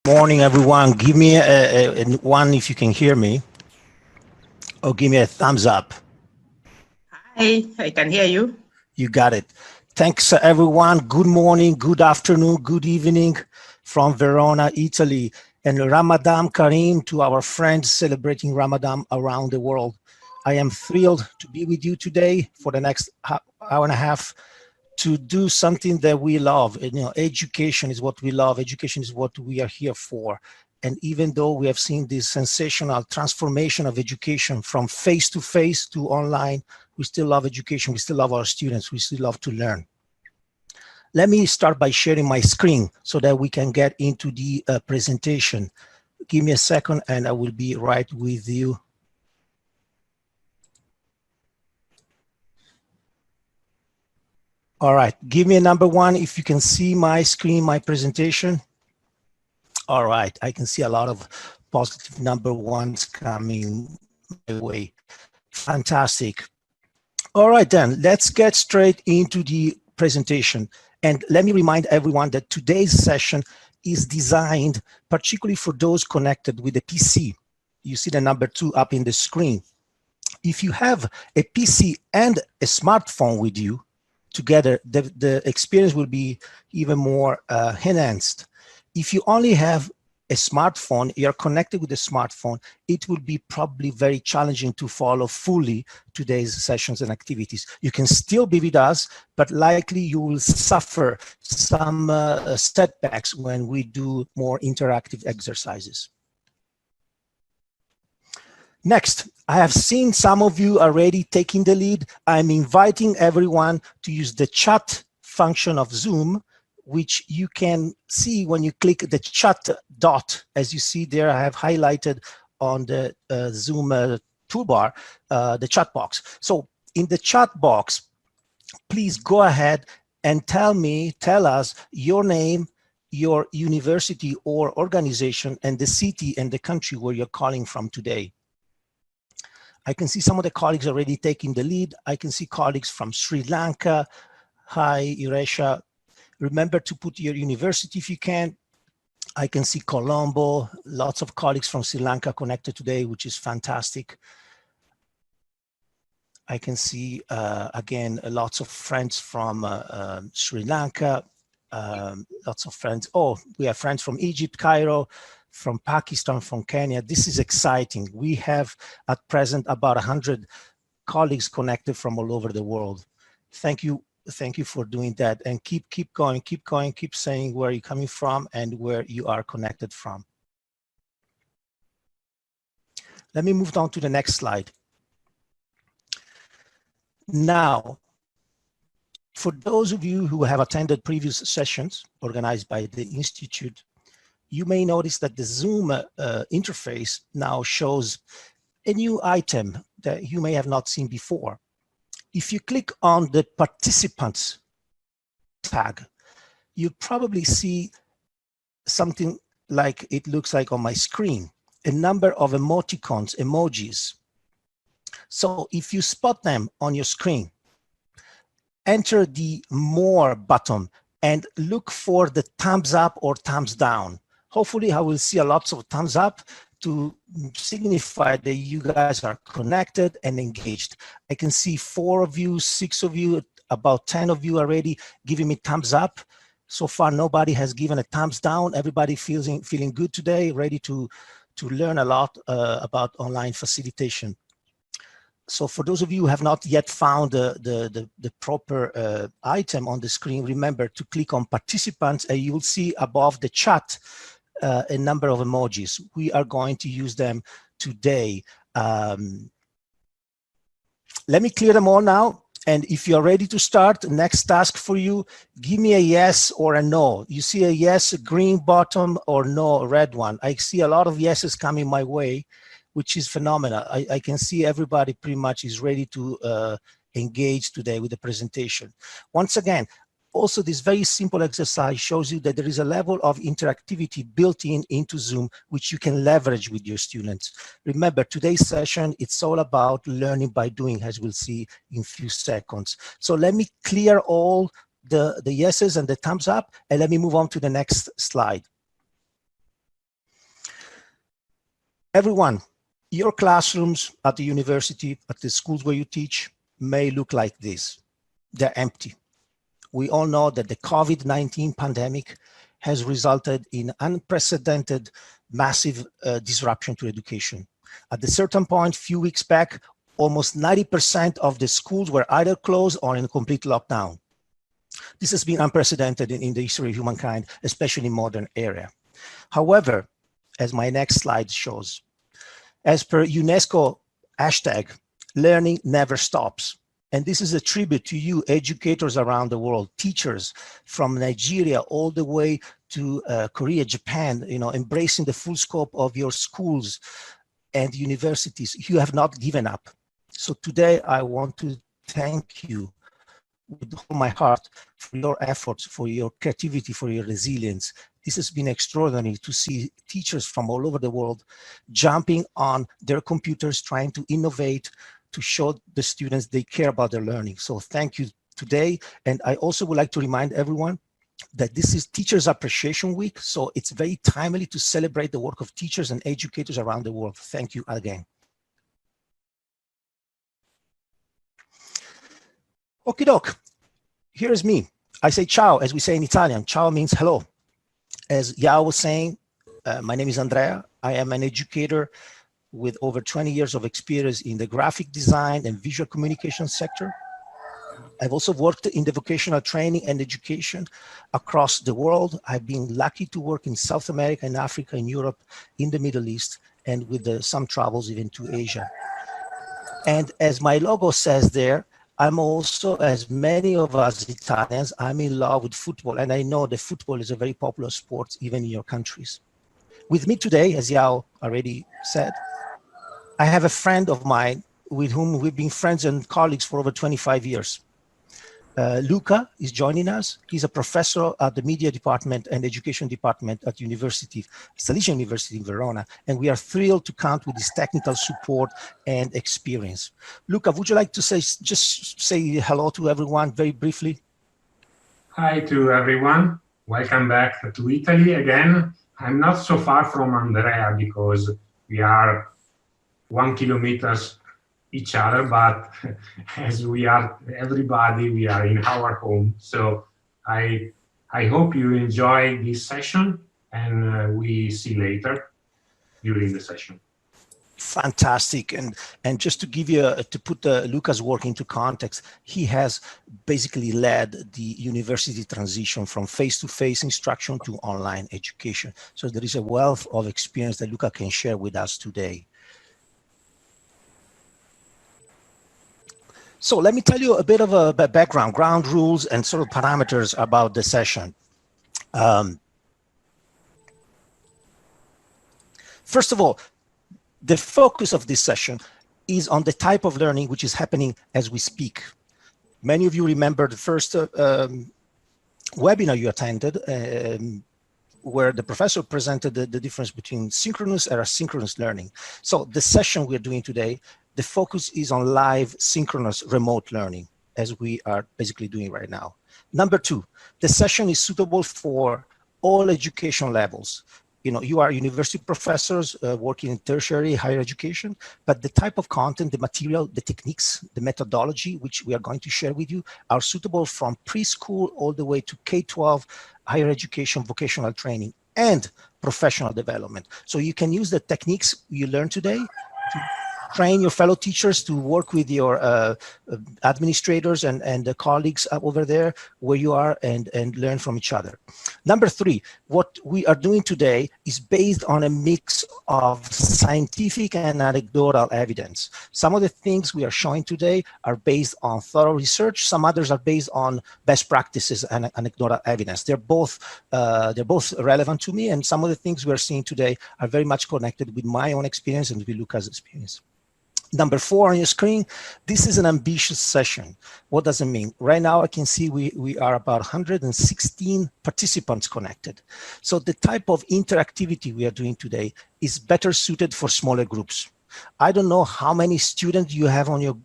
Morning, everyone. Give me a one if you can hear me, or give me a thumbs up. Hi, I can hear you. You got it. Thanks, everyone. Good morning, good afternoon, good evening from Verona, Italy. And Ramadan Kareem to our friends celebrating Ramadan around the world. I am thrilled to be with you today for the next hour and a half to do something that we love. And, education is what we love. Education is what we are here for. And even though we have seen this sensational transformation of education from face-to-face to online, we still love education. We still love our students. We still love to learn. Let me start by sharing my screen so that we can get into the presentation. Give me a second and I will be right with you. All right, give me a number one if you can see my screen, my presentation. All right, I can see a lot of positive number ones coming my way. Fantastic. All right, then let's get straight into the presentation. And let me remind everyone that today's session is designed particularly for those connected with a PC. You see the number 2 up in the screen. If you have a PC and a smartphone with you together, the experience will be even more enhanced. If you only have a smartphone, you're connected with a smartphone, it will be probably very challenging to follow fully today's sessions and activities. You can still be with us, but likely you will suffer some setbacks when we do more interactive exercises. Next, I have seen some of you already taking the lead. I'm inviting everyone to use the chat function of Zoom, which you can see when you click the chat dot. As you see there, I have highlighted on the Zoom toolbar, the chat box. So in the chat box, please go ahead and tell us your name, your university or organization, and the city and the country where you're calling from today. I can see some of the colleagues already taking the lead. I can see colleagues from Sri Lanka. Hi, Iresha. Remember to put your university if you can. I can see Colombo, lots of colleagues from Sri Lanka connected today, which is fantastic. I can see, again, lots of friends from Sri Lanka, lots of friends. Oh, we have friends from Egypt, Cairo, from Pakistan, from Kenya. This is exciting. We have at present about 100 colleagues connected from all over the world. Thank you for doing that, and keep going, keep saying where you're coming from and where you are connected from. Let me move on to the next slide. Now, for those of you who have attended previous sessions organized by the Institute, you may notice that the Zoom interface now shows a new item that you may have not seen before. If you click on the participants tag, you probably see something like it looks like on my screen, a number of emoticons, emojis. So if you spot them on your screen, enter the more button and look for the thumbs up or thumbs down. Hopefully I will see a lot of thumbs up to signify that you guys are connected and engaged. I can see 4 of you, 6 of you, about 10 of you already giving me thumbs up. So far, nobody has given a thumbs down. Everybody feeling good today, ready to learn a lot about online facilitation. So for those of you who have not yet found the proper item on the screen, remember to click on participants and you will see above the chat a number of emojis. We are going to use them today. Let me clear them all now. And if you're ready to start, next task for you, give me a yes or a no. You see a yes, a green button, or no, a red one. I see a lot of yeses coming my way, which is phenomenal. I can see everybody pretty much is ready to engage today with the presentation. Once again, also this very simple exercise shows you that there is a level of interactivity built into Zoom, which you can leverage with your students. Remember, today's session, it's all about learning by doing, as we'll see in a few seconds. So let me clear all the yeses and the thumbs up, and let me move on to the next slide. Everyone, your classrooms at the university, at the schools where you teach, may look like this. They're empty. We all know that the COVID-19 pandemic has resulted in unprecedented massive disruption to education. At a certain point, a few weeks back, almost 90% of the schools were either closed or in complete lockdown. This has been unprecedented in the history of humankind, especially in modern era. However, as my next slide shows, as per UNESCO hashtag, learning never stops. And this is a tribute to you, educators around the world, teachers from Nigeria all the way to Korea, Japan, embracing the full scope of your schools and universities. You have not given up. So today I want to thank you with all my heart for your efforts, for your creativity, for your resilience. This has been extraordinary to see teachers from all over the world jumping on their computers, trying to innovate, to show the students they care about their learning. So thank you today. And I also would like to remind everyone that this is Teachers Appreciation Week. So it's very timely to celebrate the work of teachers and educators around the world. Thank you again. Okie doke, here's me. I say ciao, as we say in Italian. Ciao means hello. As Yao was saying, my name is Andrea. I am an educator with over 20 years of experience in the graphic design and visual communication sector. I've also worked in the vocational training and education across the world. I've been lucky to work in South America, in Africa, in Europe, in the Middle East, and with some travels even to Asia. And as my logo says there, I'm also, as many of us Italians, I'm in love with football, and I know that football is a very popular sport even in your countries. With me today, as Yao already said, I have a friend of mine with whom we've been friends and colleagues for over 25 years. Luca is joining us. He's a professor at the media department and education department at Salesian University in Verona, and we are thrilled to count with his technical support and experience. Luca, would you like to just say hello to everyone very briefly? Hi to everyone. Welcome back to Italy again. I'm not so far from Andrea because we are 1 kilometer each other, but as we are everybody, we are in our home. So I hope you enjoy this session, and we see later during the session. Fantastic. And just to give you to put Luca's work into context, he has basically led the university transition from face-to-face instruction to online education. So there is a wealth of experience that Luca can share with us today. So let me tell you a bit of a background, ground rules and sort of parameters about the session. First of all, the focus of this session is on the type of learning which is happening as we speak. Many of you remember the first webinar you attended, where the professor presented the difference between synchronous and asynchronous learning. So the session we're doing today, the focus is on live synchronous remote learning, as we are basically doing right now. Number two, the session is suitable for all education levels. You are university professors working in tertiary higher education, but the type of content, the material, the techniques, the methodology, which we are going to share with you, are suitable from preschool all the way to K-12, higher education, vocational training, and professional development. So you can use the techniques you learned today to train your fellow teachers, to work with your administrators and the colleagues over there where you are, and learn from each other. Number three, what we are doing today is based on a mix of scientific and anecdotal evidence. Some of the things we are showing today are based on thorough research. Some others are based on best practices and anecdotal evidence. They're both relevant to me, and some of the things we're seeing today are very much connected with my own experience and with Luca's experience. Number four on your screen, this is an ambitious session. What does it mean? Right now, I can see we are about 116 participants connected. So the type of interactivity we are doing today is better suited for smaller groups. I don't know how many students you have on your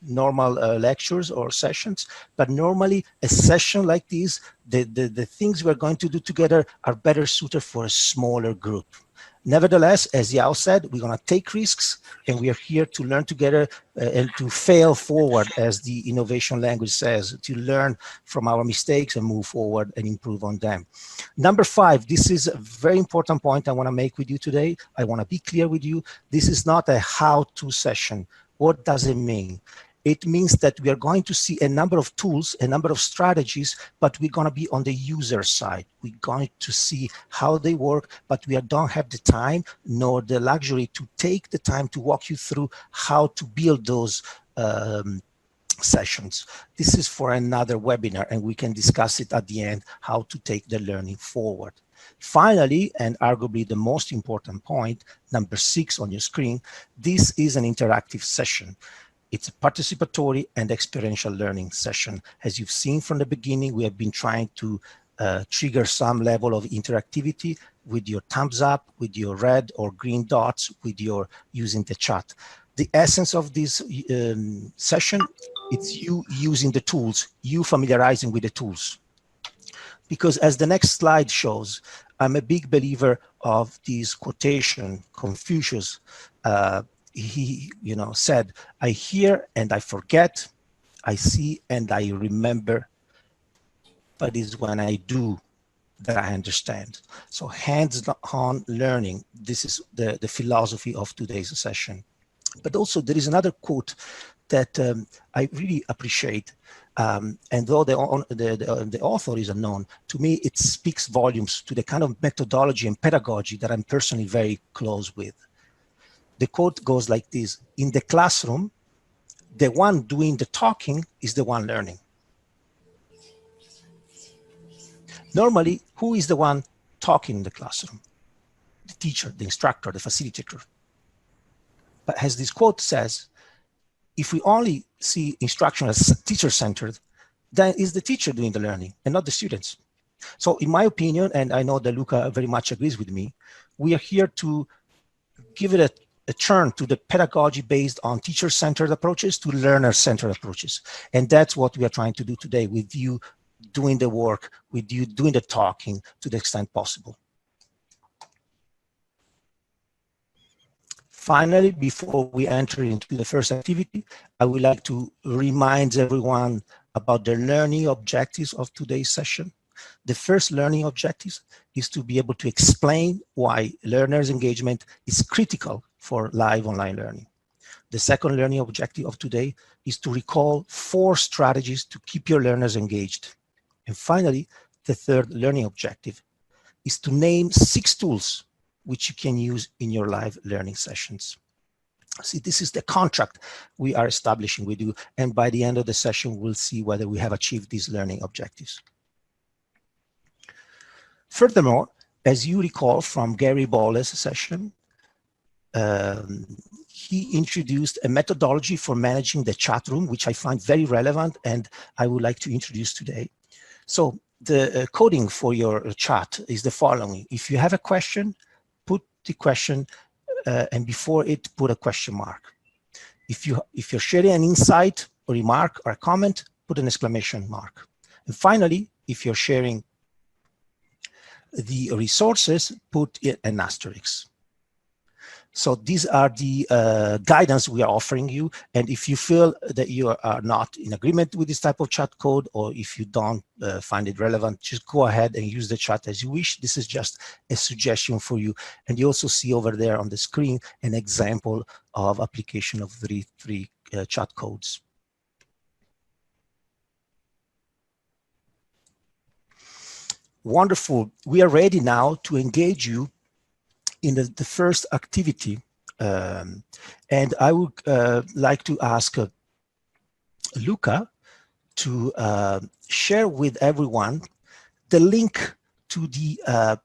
normal lectures or sessions, but normally a session like this, the things we're going to do together are better suited for a smaller group. Nevertheless, as Yao said, we're going to take risks, and we are here to learn together and to fail forward, as the innovation language says, to learn from our mistakes and move forward and improve on them. Number 5, this is a very important point I want to make with you today. I want to be clear with you. This is not a how-to session. What does it mean? It means that we are going to see a number of tools, a number of strategies, but we're going to be on the user side. We're going to see how they work, but we don't have the time nor the luxury to take the time to walk you through how to build those sessions. This is for another webinar, and we can discuss it at the end, how to take the learning forward. Finally, and arguably the most important point, number 6 on your screen, this is an interactive session. It's a participatory and experiential learning session. As you've seen from the beginning, we have been trying to trigger some level of interactivity with your thumbs up, with your red or green dots, with your using the chat. The essence of this session, it's you using the tools, you familiarizing with the tools. Because as the next slide shows, I'm a big believer of this quotation, Confucius. He said, I hear and I forget, I see and I remember, but it's when I do that I understand. So hands-on learning, this is the philosophy of today's session. But also there is another quote that I really appreciate, and though the author is unknown, to me it speaks volumes to the kind of methodology and pedagogy that I'm personally very close with. The quote goes like this: in the classroom, the one doing the talking is the one learning. Normally, who is the one talking in the classroom? The teacher, the instructor, the facilitator. But as this quote says, if we only see instruction as teacher-centered, then it's the teacher doing the learning and not the students. So in my opinion, and I know that Luca very much agrees with me, we are here to give it a turn to the pedagogy based on teacher-centered approaches to learner-centered approaches. And that's what we are trying to do today, with you doing the work, with you doing the talking to the extent possible. Finally, before we enter into the first activity, I would like to remind everyone about the learning objectives of today's session. The first learning objective is to be able to explain why learners' engagement is critical for live online learning. The second learning objective of today is to recall 4 strategies to keep your learners engaged. And finally, the third learning objective is to name 6 tools which you can use in your live learning sessions. See, this is the contract we are establishing with you, and by the end of the session, we'll see whether we have achieved these learning objectives. Furthermore, as you recall from Gary Bolle's session, he introduced a methodology for managing the chat room, which I find very relevant and I would like to introduce today. So the coding for your chat is the following. If you have a question, put the question and before it, put a question mark. If you're sharing an insight or remark or a comment, put an exclamation mark. And finally, if you're sharing the resources, put an asterisk. So these are the guidance we are offering you. And if you feel that you are not in agreement with this type of chat code, or if you don't find it relevant, just go ahead and use the chat as you wish. This is just a suggestion for you. And you also see over there on the screen an example of application of the three chat codes. Wonderful. We are ready now to engage you in the first activity. And I would like to ask Luca to share with everyone the link to the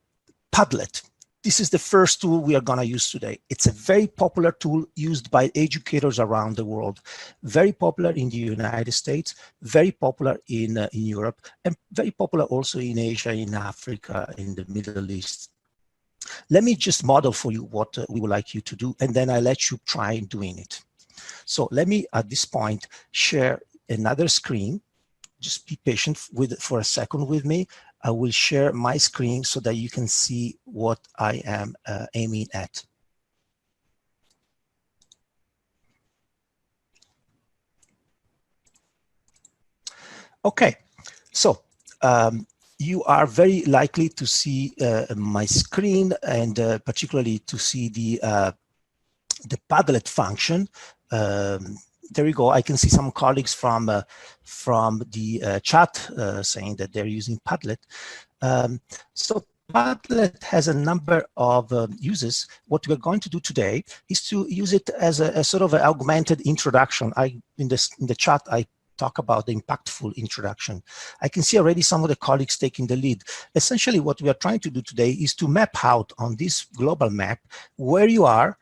Padlet. This is the first tool we are going to use today. It's a very popular tool used by educators around the world. Very popular in the United States, very popular in Europe, and very popular also in Asia, in Africa, in the Middle East. Let me just model for you what we would like you to do, and then I'll let you try doing it. So let me, at this point, share another screen. Just be patient for a second with me. I will share my screen so that you can see what I am aiming at. Okay, so you are very likely to see my screen, and particularly to see the Padlet function. There you go. I can see some colleagues from the chat saying that they're using Padlet. So Padlet has a number of uses. What we're going to do today is to use it as a sort of an augmented introduction. In the chat, I talk about the impactful introduction. I can see already some of the colleagues taking the lead. Essentially, what we are trying to do today is to map out on this global map where you are,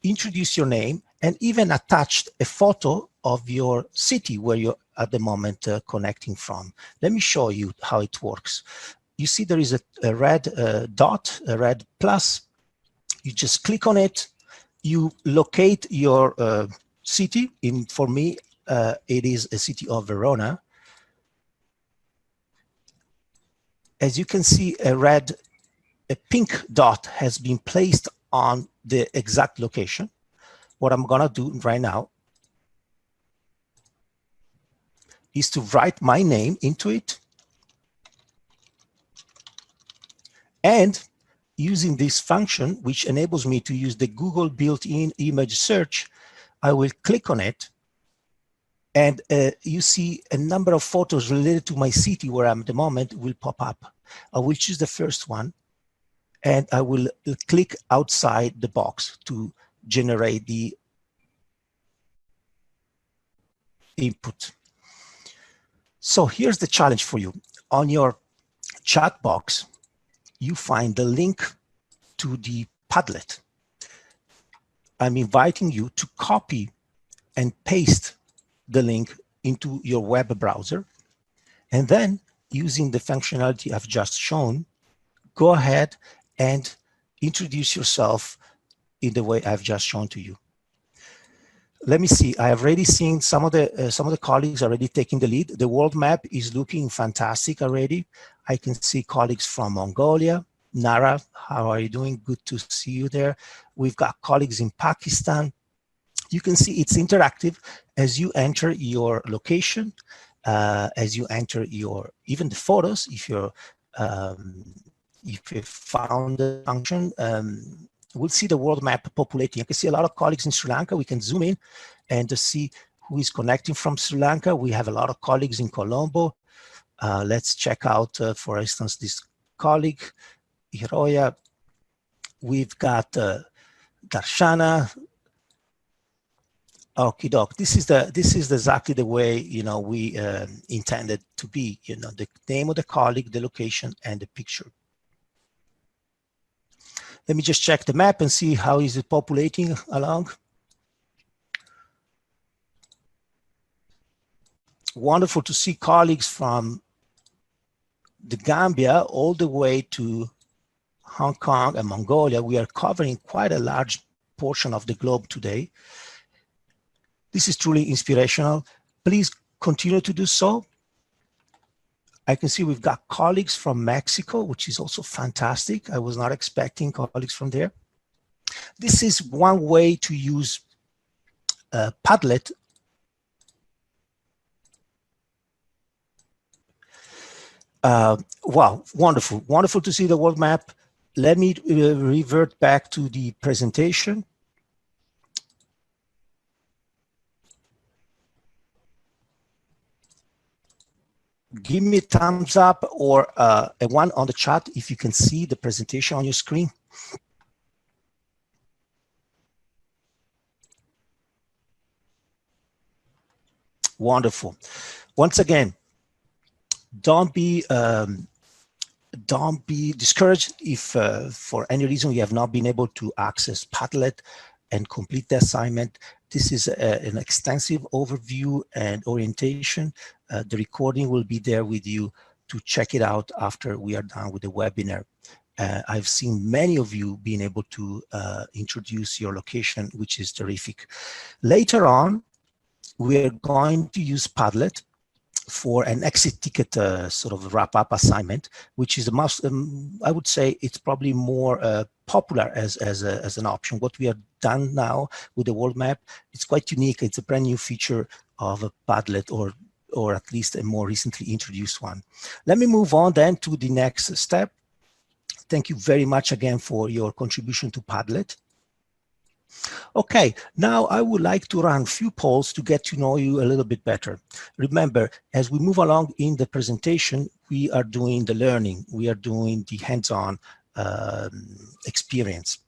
introduce your name, and even attach a photo of your city where you're at the moment connecting from. Let me show you how it works. You see there is a red dot, a red plus. You just click on it. You locate your city. For me, it is a city of Verona. As you can see, a pink dot has been placed on the exact location. What I'm gonna do right now is to write my name into it. And using this function, which enables me to use the Google built-in image search, I will click on it. And you see a number of photos related to my city where I'm at the moment will pop up. I will choose the first one, and I will click outside the box to generate the input. So here's the challenge for you. On your chat box, you find the link to the Padlet. I'm inviting you to copy and paste the link into your web browser, and then using the functionality I've just shown, go ahead and introduce yourself in the way I've just shown to you. Let me see. I have already seen some of the colleagues already taking the lead. The world map is looking fantastic already. I can see colleagues from Mongolia. Nara, how are you doing? Good to see you there. We've got colleagues in Pakistan. You can see it's interactive as you enter your location, as you enter even the photos. If you found the function, we'll see the world map populating. You can see a lot of colleagues in Sri Lanka. We can zoom in and to see who is connecting from Sri Lanka. We have a lot of colleagues in Colombo. Let's check out, for instance, this colleague, Hiroya. We've got Darshana. Okie doke. This is exactly the way we intended to be. The name of the colleague, the location, and the picture. Let me just check the map and see how is it populating along. Wonderful to see colleagues from the Gambia all the way to Hong Kong and Mongolia. We are covering quite a large portion of the globe today. This is truly inspirational. Please continue to do so. I can see we've got colleagues from Mexico, which is also fantastic. I was not expecting colleagues from there. This is one way to use Padlet wow, wonderful. Wonderful to see the world map. Let me revert back to the presentation. Give me a thumbs up or a one on the chat if you can see the presentation on your screen. Wonderful. Once again, don't be discouraged if for any reason you have not been able to access Padlet and complete the assignment. This is an extensive overview and orientation. The recording will be there with you to check it out after we are done with the webinar. I've seen many of you being able to introduce your location, which is terrific. Later on, we're going to use Padlet for an exit ticket sort of wrap-up assignment, which is the most, I would say it's probably more popular as an option. What we have done now with the world map, it's quite unique. It's a brand new feature of a Padlet, or at least a more recently introduced one. Let me move on then to the next step. Thank you very much again for your contribution to Padlet. Okay, now I would like to run a few polls to get to know you a little bit better. Remember, as we move along in the presentation, we are doing the learning. We are doing the hands-on experience.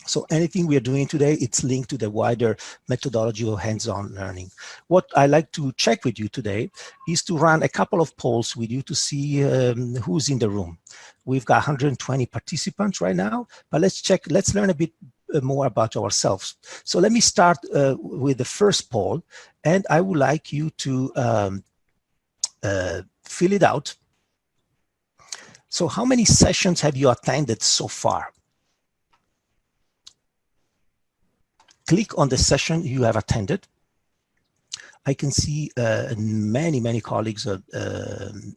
So anything we are doing today, it's linked to the wider methodology of hands-on learning. What I like to check with you today is to run a couple of polls with you to see who's in the room. We've got 120 participants right now, but let's learn a bit more about ourselves. So let me start with the first poll, and I would like you to fill it out. So how many sessions have you attended so far? Click on the session you have attended. I can see many colleagues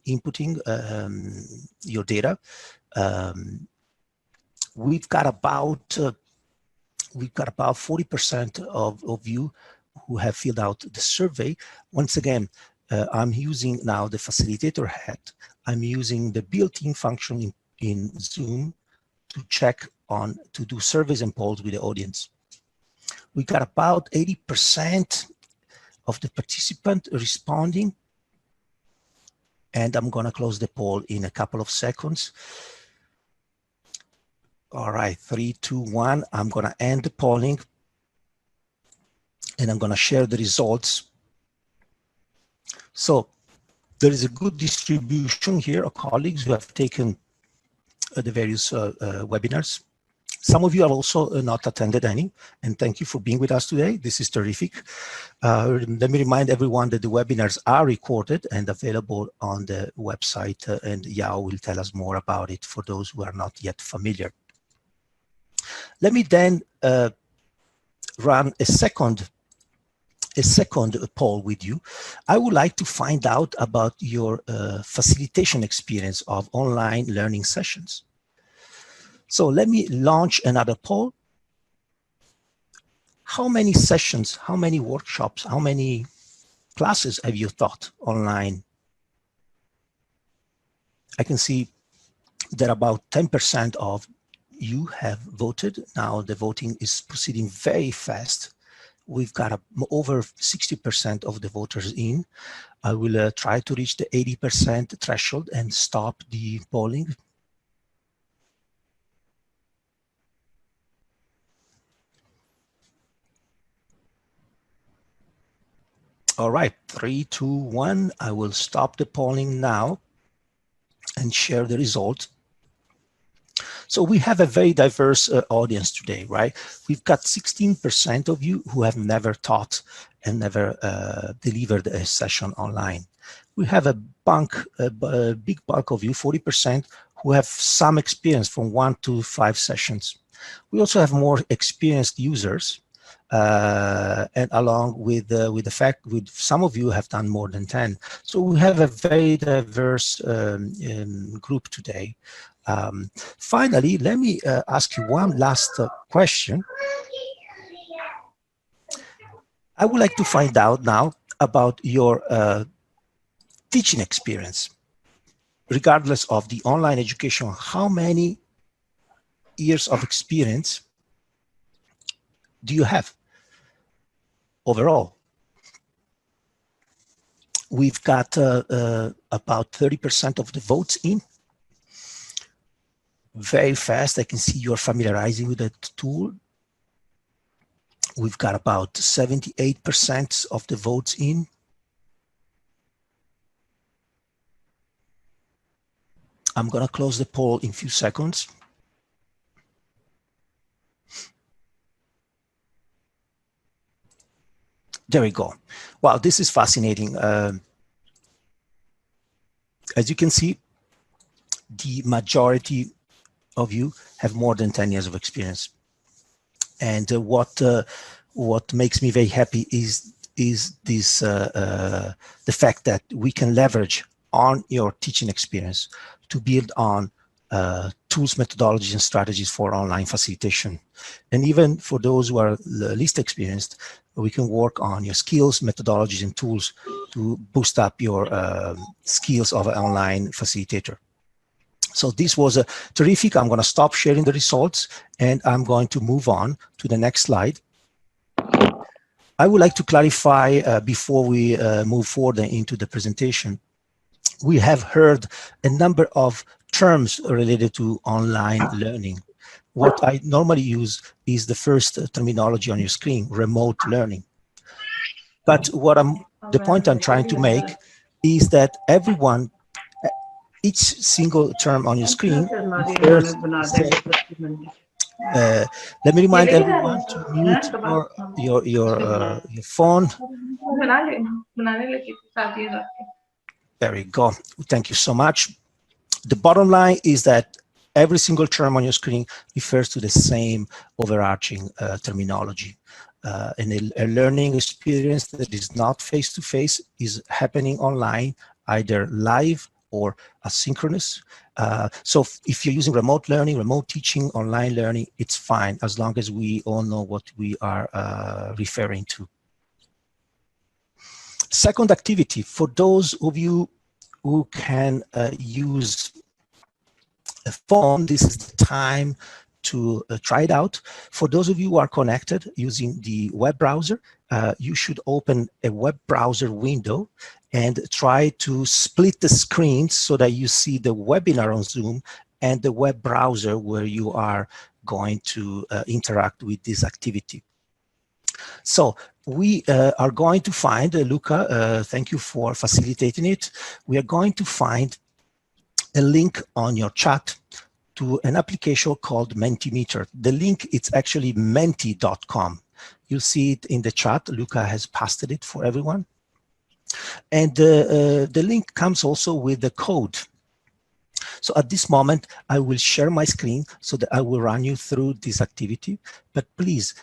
inputting your data. We've got about 40% of you who have filled out the survey. Once again, I'm using now the facilitator hat. I'm using the built-in function in Zoom to check on, to do surveys and polls with the audience. We got about 80% of the participant responding, and I'm gonna close the poll in a couple of seconds. All right, 3, 2, 1. I'm gonna end the polling, and I'm gonna share the results. So there is a good distribution here of colleagues who have taken the various webinars. Some of you have also not attended any, and thank you for being with us today. This is terrific. Let me remind everyone that the webinars are recorded and available on the website, and Yao will tell us more about it for those who are not yet familiar. Let me then run a second poll with you. I would like to find out about your facilitation experience of online learning sessions. So let me launch another poll. How many sessions, how many workshops, how many classes have you taught online? I can see that about 10% of you have voted. Now the voting is proceeding very fast. We've got over 60% of the voters in. I will try to reach the 80% threshold and stop the polling. All right, 3, 2, 1. I will stop the polling now and share the result. So we have a very diverse audience today, right? We've got 16% of you who have never taught and never delivered a session online. We have a big bulk of you, 40%, who have some experience from 1 to 5 sessions. We also have more experienced users, and along with the fact with some of you have done more than 10. So we have a very diverse group today. Finally, let me ask you one last question. I would like to find out now about your teaching experience, regardless of the online education. How many years of experience do you have overall? We've got about 30% of the votes in. Very fast. I can see you're familiarizing with the tool. We've got about 78% of the votes in. I'm going to close the poll in a few seconds. There we go. Wow, this is fascinating. As you can see, the majority of you have more than 10 years of experience. And what makes me very happy is this the fact that we can leverage on your teaching experience to build on tools, methodologies, and strategies for online facilitation. And even for those who are the least experienced, we can work on your skills, methodologies, and tools to boost up your skills of an online facilitator. So this was terrific. I'm going to stop sharing the results and I'm going to move on to the next slide. I would like to clarify before we move forward into the presentation. We have heard a number of terms related to online learning. What I normally use is the first terminology on your screen, remote learning. But the point I'm trying to make is that everyone, each single term on your screen refers to the same. Let me remind everyone to mute your phone. There we go. Thank you so much. The bottom line is that every single term on your screen refers to the same overarching terminology. And a learning experience that is not face-to-face is happening online, either live or asynchronous. So if you're using remote learning, remote teaching, online learning, it's fine as long as we all know what we are referring to. Second activity, for those of you who can use a phone, this is the time to try it out. For those of you who are connected using the web browser, you should open a web browser window and try to split the screens so that you see the webinar on Zoom and the web browser where you are going to interact with this activity. So we are going to find, Luca, thank you for facilitating it. We are going to find a link on your chat to an application called Mentimeter. The link is actually menti.com. You'll see it in the chat. Luca has pasted it for everyone. And the link comes also with the code. So at this moment, I will share my screen so that I will run you through this activity. But please,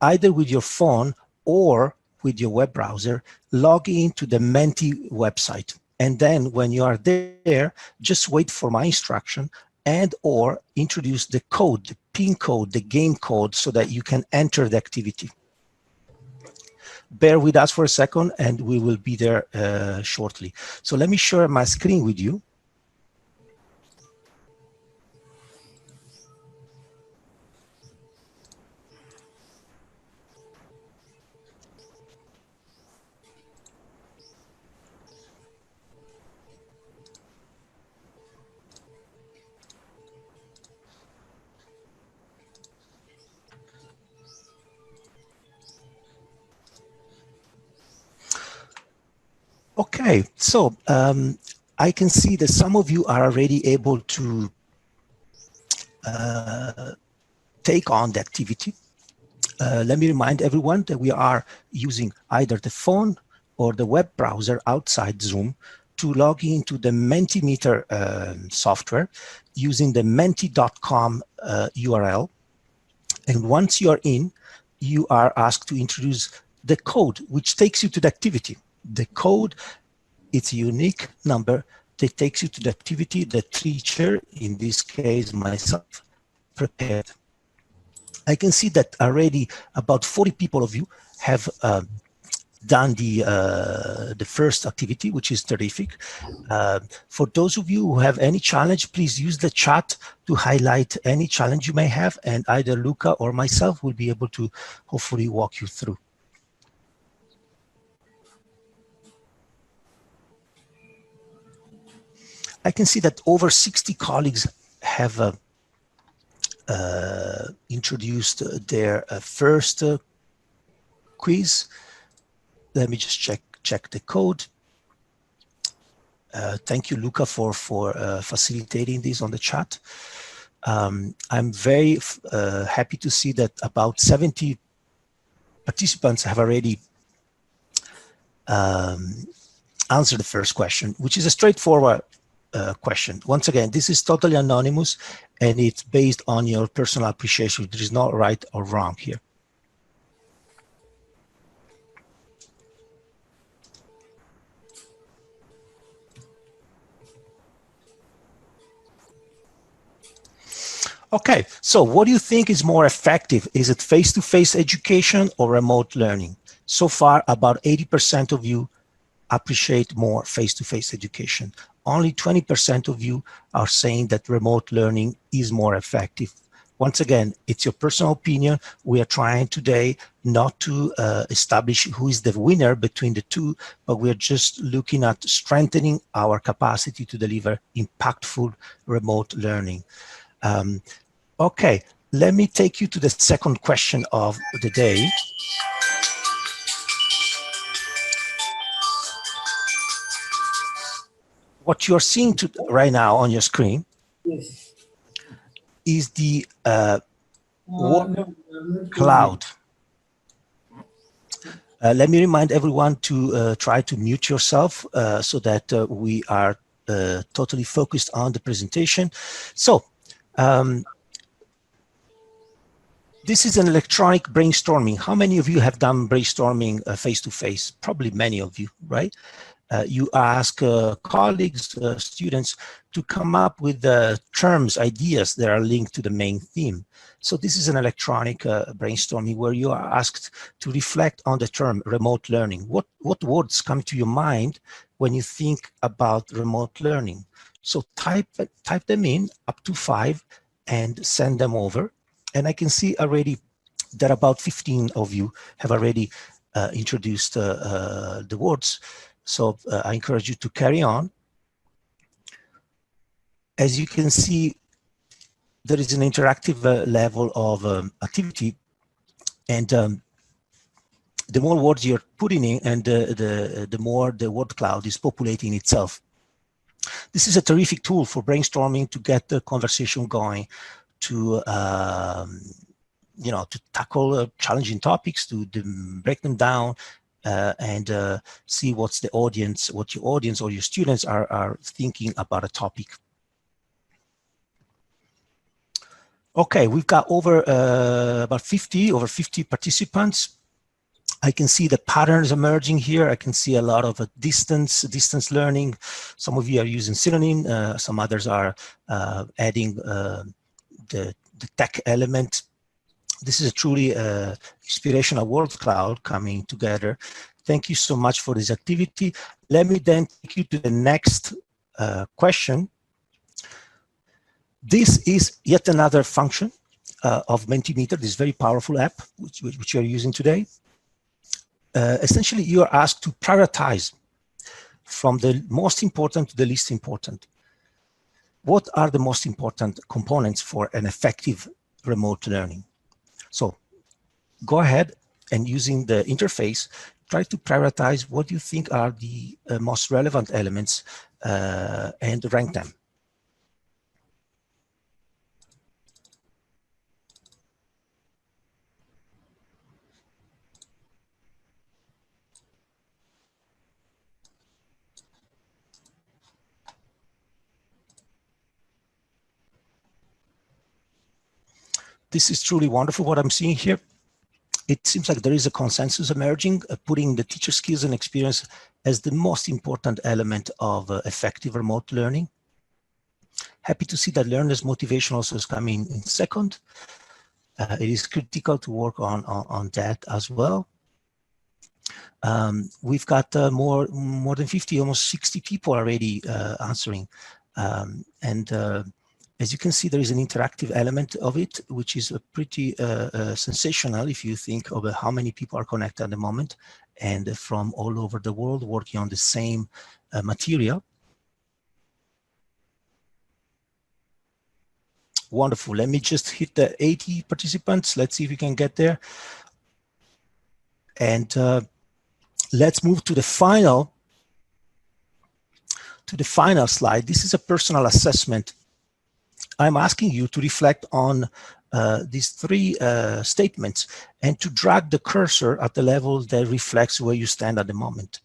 either with your phone or with your web browser, log into the Menti website. And then when you are there, just wait for my instruction and or introduce the code, the PIN code, the game code, so that you can enter the activity. Bear with us for a second and we will be there shortly. So let me share my screen with you. Okay, so I can see that some of you are already able to take on the activity. Let me remind everyone that we are using either the phone or the web browser outside Zoom to log into the Mentimeter software using the menti.com URL. And once you are in, you are asked to introduce the code, which takes you to the activity. The code, it's a unique number that takes you to the activity the teacher, in this case myself, prepared. I can see that already about 40 people of you have done the first activity, which is terrific. For those of you who have any challenge, please use the chat to highlight any challenge you may have, and either Luca or myself will be able to hopefully walk you through. I can see that over 60 colleagues have introduced their first quiz. Let me just check the code. Thank you, Luca, for facilitating this on the chat. I'm very happy to see that about 70 participants have already answered the first question, which is a straightforward question. Once again, this is totally anonymous and it's based on your personal appreciation. There is no right or wrong here. Okay, so what do you think is more effective? Is it face-to-face education or remote learning? So far, about 80% of you appreciate more face-to-face education. Only 20% of you are saying that remote learning is more effective. Once again, it's your personal opinion. We are trying today not to establish who is the winner between the two, but we're just looking at strengthening our capacity to deliver impactful remote learning. Okay, let me take you to the second question of the day. What you're seeing right now on your screen is the cloud. Let me remind everyone to try to mute yourself so that we are totally focused on the presentation. So, this is an electronic brainstorming. How many of you have done brainstorming face-to-face? Probably many of you, right? You ask colleagues, students to come up with terms, ideas that are linked to the main theme. So this is an electronic brainstorming where you are asked to reflect on the term remote learning. What words come to your mind when you think about remote learning? So type them in, up to 5, and send them over. And I can see already that about 15 of you have already introduced the words. So I encourage you to carry on. As you can see, there is an interactive level of activity, and the more words you're putting in, and the more the word cloud is populating itself. This is a terrific tool for brainstorming, to get the conversation going, to you know, to tackle challenging topics, to break them down, and see what your audience or your students are thinking about a topic. Okay, we've got over over 50 participants. I can see the patterns emerging here. I can see a lot of distance learning. Some of you are using synonym. Some others are adding the tech element. This is a truly inspirational world cloud coming together. Thank you so much for this activity. Let me then take you to the next question. This is yet another function of Mentimeter, this very powerful app which you are using today. Essentially, you are asked to prioritize from the most important to the least important. What are the most important components for an effective remote learning? So go ahead and, using the interface, try to prioritize what you think are the most relevant elements and rank them. This is truly wonderful what I'm seeing here. It seems like there is a consensus emerging, putting the teacher skills and experience as the most important element of effective remote learning. Happy to see that learners' motivation also is coming in second. It is critical to work on that as well. We've got more than 50, almost 60 people already answering. As you can see, there is an interactive element of it, which is pretty sensational if you think of how many people are connected at the moment and from all over the world working on the same material. Wonderful. Let me just hit the 80 participants. Let's see if we can get there. And let's move to the final slide. This is a personal assessment. I'm asking you to reflect on these 3 statements and to drag the cursor at the level that reflects where you stand at the moment.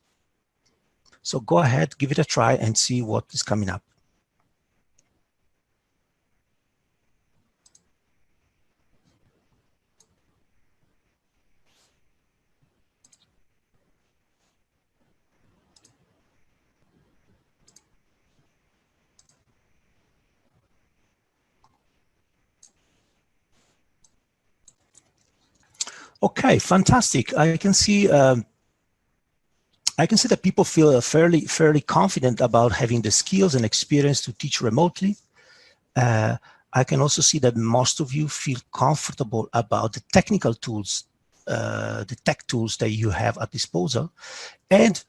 So go ahead, give it a try and see what is coming up. Okay, fantastic. I can see that people feel fairly confident about having the skills and experience to teach remotely. I can also see that most of you feel comfortable about the technical tools, the tech tools that you have at disposal. And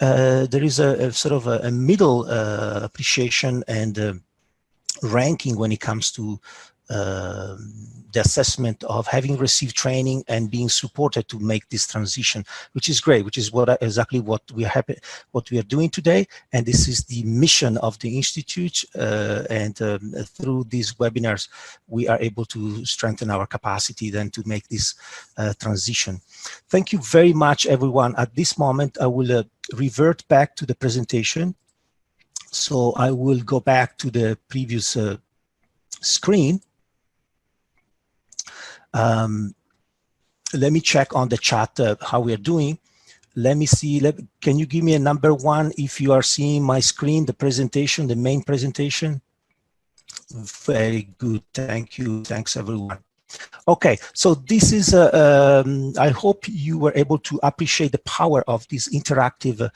there is a sort of a middle appreciation and ranking when it comes to the assessment of having received training and being supported to make this transition, which is great, which is exactly what we are doing today. And this is the mission of the Institute. Through these webinars, we are able to strengthen our capacity then to make this transition. Thank you very much, everyone. At this moment, I will revert back to the presentation. So I will go back to the previous screen. Let me check on the chat how we are doing. Let me see. Can you give me a number 1 if you are seeing my screen, the presentation, the main presentation? Very good. Thank you. Thanks, everyone. Okay, so this is, I hope you were able to appreciate the power of this interactive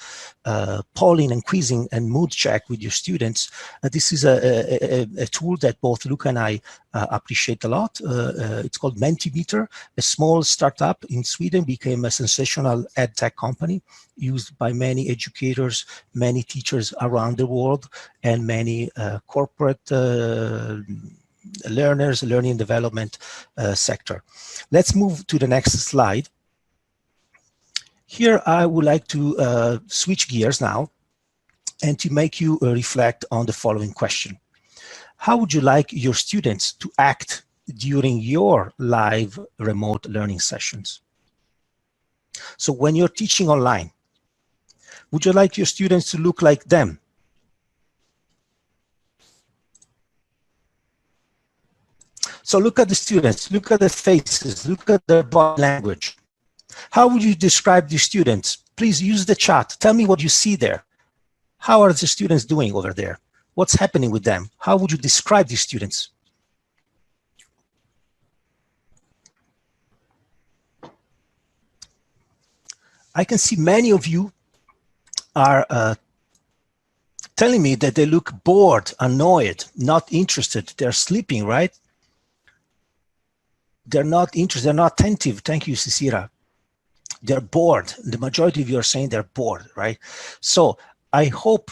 polling and quizzing and mood check with your students. This is a tool that both Luca and I appreciate a lot. It's called Mentimeter. A small startup in Sweden became a sensational ed tech company used by many educators, many teachers around the world, and many corporate learners, learning and development sector. Let's move to the next slide. Here, I would like to switch gears now and to make you reflect on the following question. How would you like your students to act during your live remote learning sessions? So when you're teaching online, would you like your students to look like them? So look at the students, look at their faces, look at their body language. How would you describe the students? Please use the chat. Tell me what you see there. How are the students doing over there? What's happening with them? How would you describe the students? I can see many of you are telling me that they look bored, annoyed, not interested. They're sleeping, right? They're not interested, they're not attentive. Thank you, Cicera. They're bored. The majority of you are saying they're bored, right? So I hope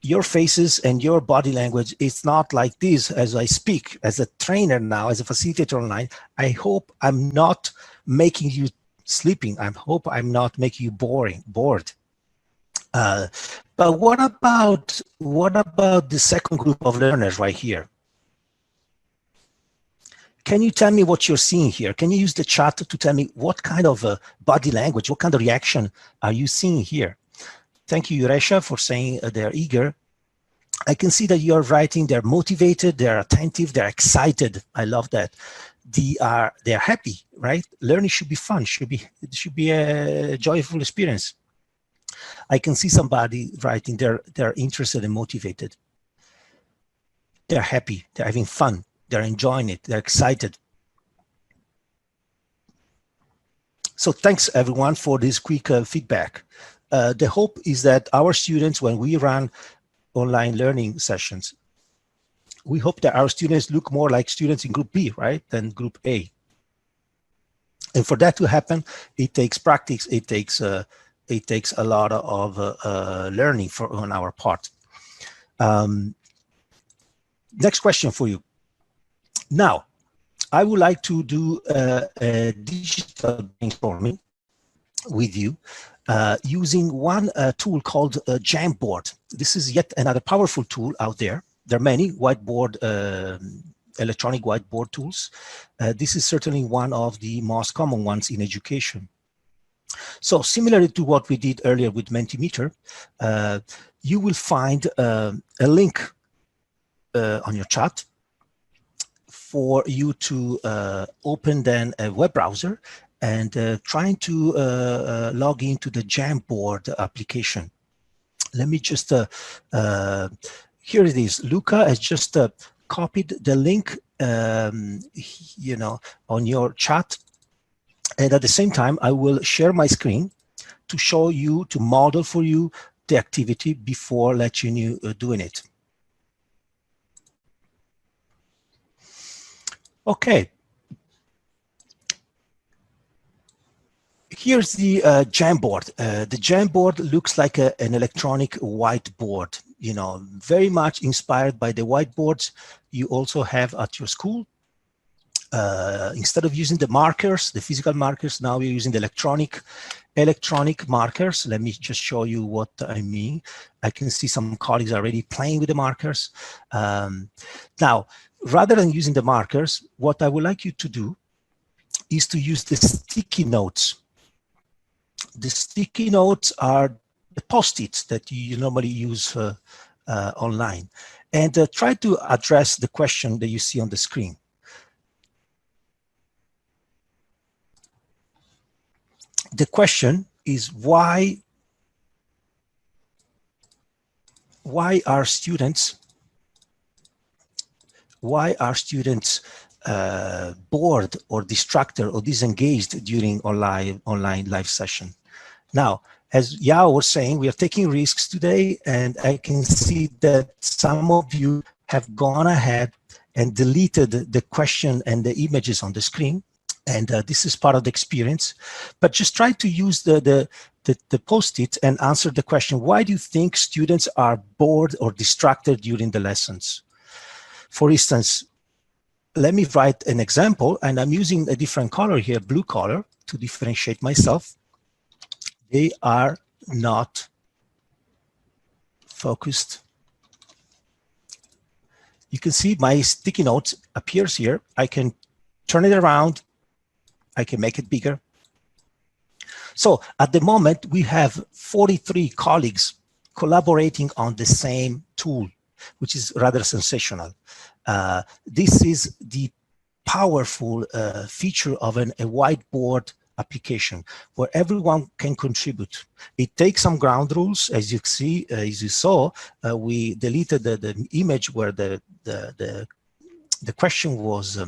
your faces and your body language is not like this as I speak, as a trainer now, as a facilitator online. I hope I'm not making you sleeping. I hope I'm not making you bored. But what about the second group of learners right here? Can you tell me what you're seeing here? Can you use the chat to tell me what kind of body language, what kind of reaction are you seeing here? Thank you, Yuresha, for saying they're eager. I can see that you're writing, they're motivated, they're attentive, they're excited. I love that. They're happy, right? Learning should be fun, it should be a joyful experience. I can see somebody writing, they're interested and motivated. They're happy, they're having fun. They're enjoying it. They're excited. So thanks, everyone, for this quick feedback. The hope is that our students, when we run online learning sessions, we hope that our students look more like students in Group B, right, than Group A. And for that to happen, it takes practice. It takes a lot of learning on our part. Next question for you. Now, I would like to do a digital brainstorming with you using one tool called Jamboard. This is yet another powerful tool out there. There are many whiteboard, electronic whiteboard tools. This is certainly one of the most common ones in education. So similarly to what we did earlier with Mentimeter, you will find a link on your chat for you to open then a web browser and trying to log into the Jamboard application. Let me just, here it is. Luca has just copied the link, on your chat. And at the same time, I will share my screen to show you, to model for you the activity before letting you doing it. Okay. Here's the Jamboard. The Jamboard looks like an electronic whiteboard, you know, very much inspired by the whiteboards you also have at your school. Instead of using the markers, the physical markers, now we're using the electronic markers. Let me just show you what I mean. I can see some colleagues already playing with the markers. Now, rather than using the markers, what I would like you to do is to use the sticky notes. The sticky notes are the post-its that you normally use online. And try to address the question that you see on the screen. The question is why are students bored or distracted or disengaged during online live session? Now, as Yao was saying, we are taking risks today, and I can see that some of you have gone ahead and deleted the question and the images on the screen. And this is part of the experience, but just try to use the post-it and answer the question, why do you think students are bored or distracted during the lessons? For instance, let me write an example, and I'm using a different color here, blue color, to differentiate myself. They are not focused. You can see my sticky notes appears here. I can turn it around. I can make it bigger. So at the moment, we have 43 colleagues collaborating on the same tool, which is rather sensational. This is the powerful feature of a whiteboard application where everyone can contribute. It takes some ground rules, as you see, as you saw. We deleted the image where the question was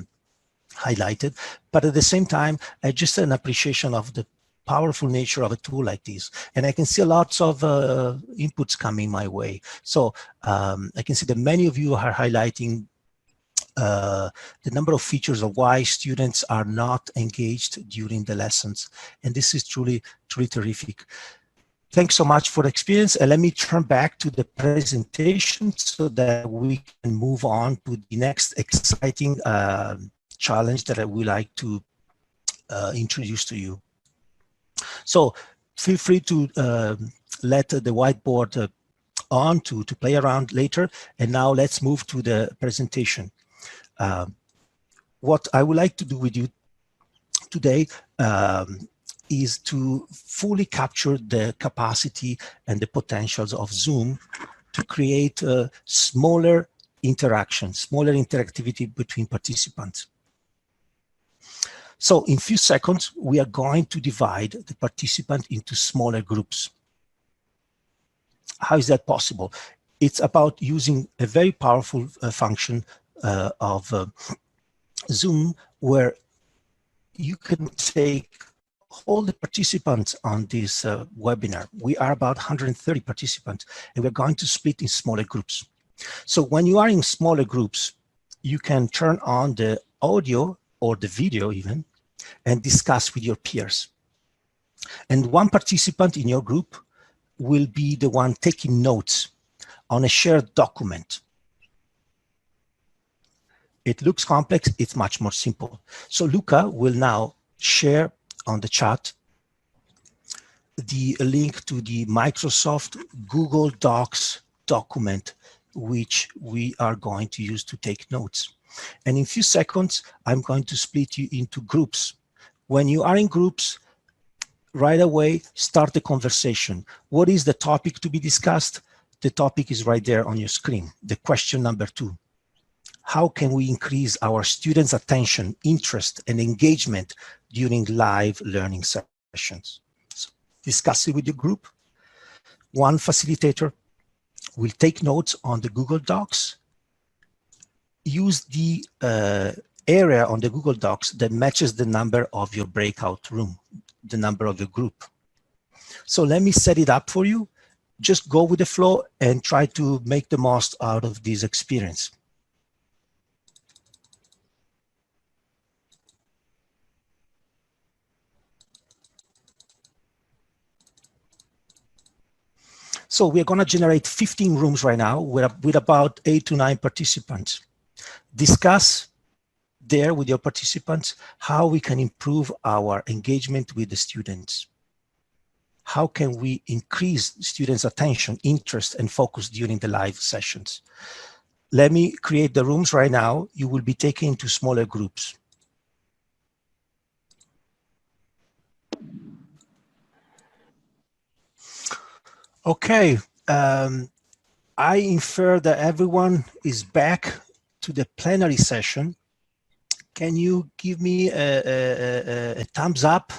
highlighted, but at the same time, just an appreciation of the powerful nature of a tool like this. And I can see lots of inputs coming my way. So I can see that many of you are highlighting the number of features of why students are not engaged during the lessons. And this is truly, truly terrific. Thanks so much for the experience. And let me turn back to the presentation so that we can move on to the next exciting challenge that I would like to introduce to you. So feel free to let the whiteboard on to play around later. And now let's move to the presentation. What I would like to do with you today is to fully capture the capacity and the potentials of Zoom to create smaller interactions, smaller interactivity between participants. So in a few seconds, we are going to divide the participant into smaller groups. How is that possible? It's about using a very powerful function of Zoom, where you can take all the participants on this webinar. We are about 130 participants, and we're going to split in smaller groups. So when you are in smaller groups, you can turn on the audio or the video even, and discuss with your peers. And one participant in your group will be the one taking notes on a shared document. It looks complex, it's much more simple. So Luca will now share on the chat the link to the Microsoft Google Docs document, which we are going to use to take notes. And in a few seconds, I'm going to split you into groups. When you are in groups, right away, start the conversation. What is the topic to be discussed? The topic is right there on your screen. The question number 2. How can we increase our students' attention, interest, and engagement during live learning sessions? So discuss it with your group. One facilitator will take notes on the Google Docs. Use the area on the Google Docs that matches the number of your breakout room, the number of your group. So let me set it up for you. Just go with the flow and try to make the most out of this experience. So we're going to generate 15 rooms right now with about 8 to 9 participants. Discuss there with your participants how we can improve our engagement with the students. How can we increase students' attention, interest, and focus during the live sessions? Let me create the rooms right now. You will be taken into smaller groups. Okay, I infer that everyone is back to the plenary session. Can you give me a thumbs up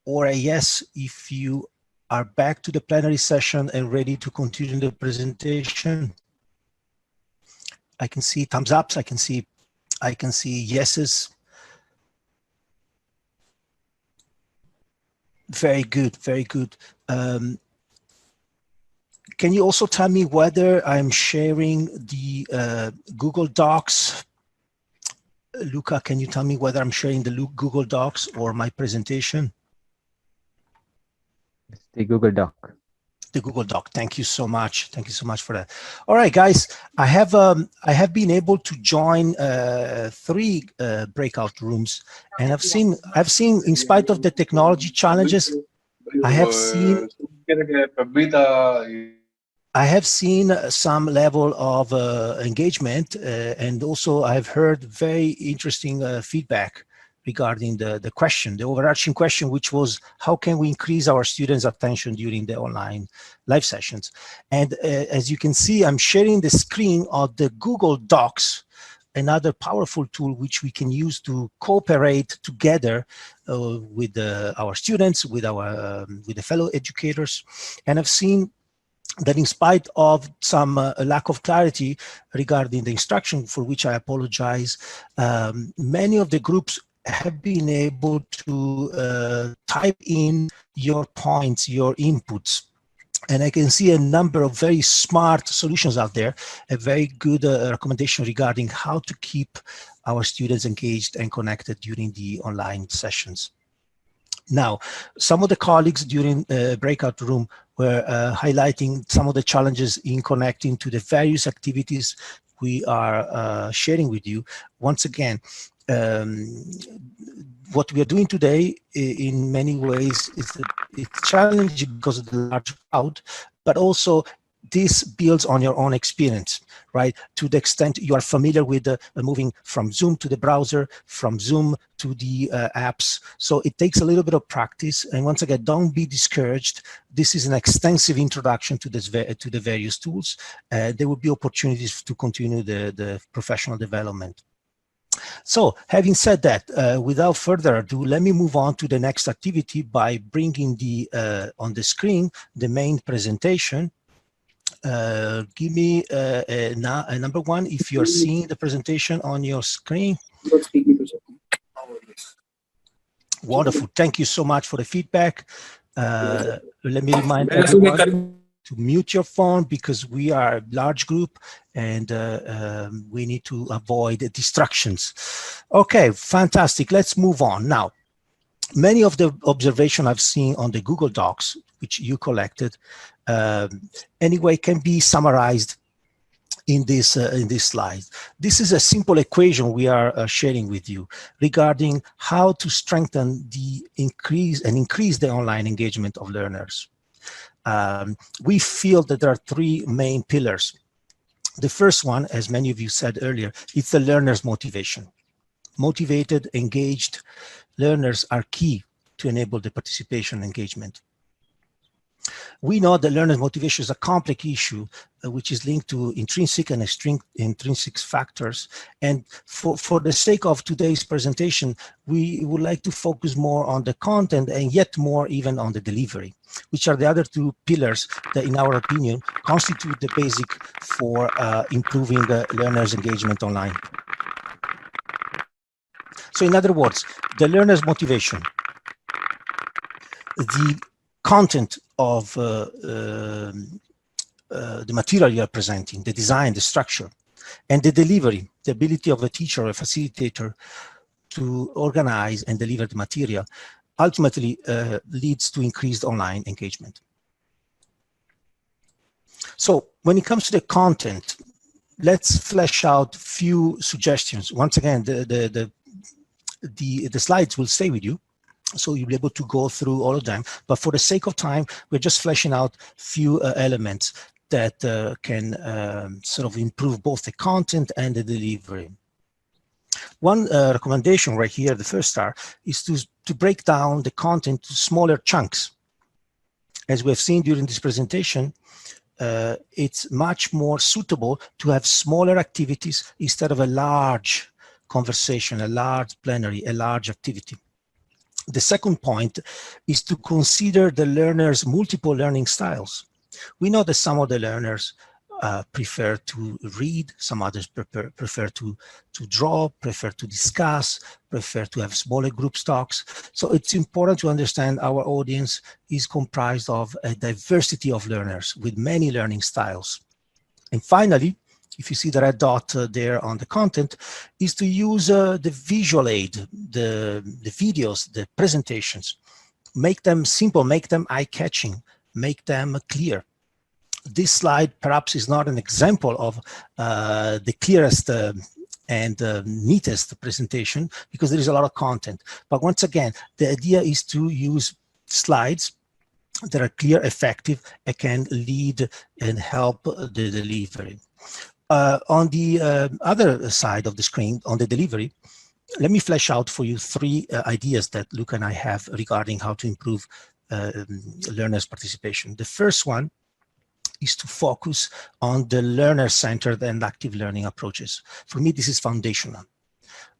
or a yes if you are back to the plenary session and ready to continue the presentation? I can see thumbs ups, I can see yeses. Very good, very good. Can you also tell me whether I'm sharing the Google Docs? Luca, can you tell me whether I'm sharing the Google Docs or my presentation? It's the Google Doc. The Google Doc. Thank you so much. Thank you so much for that. All right, guys, I have been able to join 3 breakout rooms, and I've seen, in spite of the technology challenges, I have seen some level of engagement, and also I've heard very interesting feedback regarding the question, the overarching question, which was how can we increase our students' attention during the online live sessions? And as you can see, I'm sharing the screen of the Google Docs, another powerful tool which we can use to cooperate together with our students, with the fellow educators. And I've seen that in spite of some lack of clarity regarding the instruction, for which I apologize, many of the groups have been able to type in your points, your inputs. And I can see a number of very smart solutions out there, a very good recommendation regarding how to keep our students engaged and connected during the online sessions. Now, some of the colleagues during the breakout room were highlighting some of the challenges in connecting to the various activities we are sharing with you. Once again, what we are doing today in many ways is it's challenging because of the large crowd, but also this builds on your own experience, right? To the extent you are familiar with moving from Zoom to the browser, from Zoom to the apps. So it takes a little bit of practice. And once again, don't be discouraged. This is an extensive introduction to the various tools. There will be opportunities to continue the professional development. So having said that, without further ado, let me move on to the next activity by bringing on the screen the main presentation. Give me a number 1 if you're seeing the presentation on your screen. Wonderful. Thank you so much for the feedback. Let me remind everyone to mute your phone because we are a large group and we need to avoid distractions. Okay, fantastic. Let's move on. Now, many of the observations I've seen on the Google Docs, which you collected, anyway, can be summarized in this slide. This is a simple equation we are sharing with you regarding how to strengthen increase the online engagement of learners. We feel that there are 3 main pillars. The first one, as many of you said earlier, it's the learner's motivation. Motivated, engaged learners are key to enable the participation and engagement. We know that learners' motivation is a complex issue, which is linked to intrinsic and extrinsic factors. And for the sake of today's presentation, we would like to focus more on the content and yet more even on the delivery, which are the other 2 pillars that, in our opinion, constitute the basic for improving the learners' engagement online. So in other words, the learner's motivation, the content of the material you are presenting, the design, the structure, and the delivery, the ability of a teacher or a facilitator to organize and deliver the material, ultimately leads to increased online engagement. So when it comes to the content, let's flesh out few suggestions. Once again, the slides will stay with you, so you'll be able to go through all of them. But for the sake of time, we're just fleshing out few elements that can sort of improve both the content and the delivery. One recommendation right here, the first star, is to break down the content to smaller chunks. As we have seen during this presentation, it's much more suitable to have smaller activities instead of a large conversation, a large plenary, a large activity. The second point is to consider the learner's multiple learning styles. We know that some of the learners prefer to read, some others prefer to draw, prefer to discuss, prefer to have smaller group talks. So it's important to understand our audience is comprised of a diversity of learners with many learning styles. And finally, if you see the red dot there on the content, is to use the visual aid, the videos, the presentations. Make them simple, make them eye-catching, make them clear. This slide perhaps is not an example of the clearest and neatest presentation because there is a lot of content. But once again, the idea is to use slides that are clear, effective, and can lead and help the delivery. On the other side of the screen, on the delivery, let me flesh out for you three ideas that Luca and I have regarding how to improve learners' participation. The first one is to focus on the learner-centered and active learning approaches. For me, this is foundational.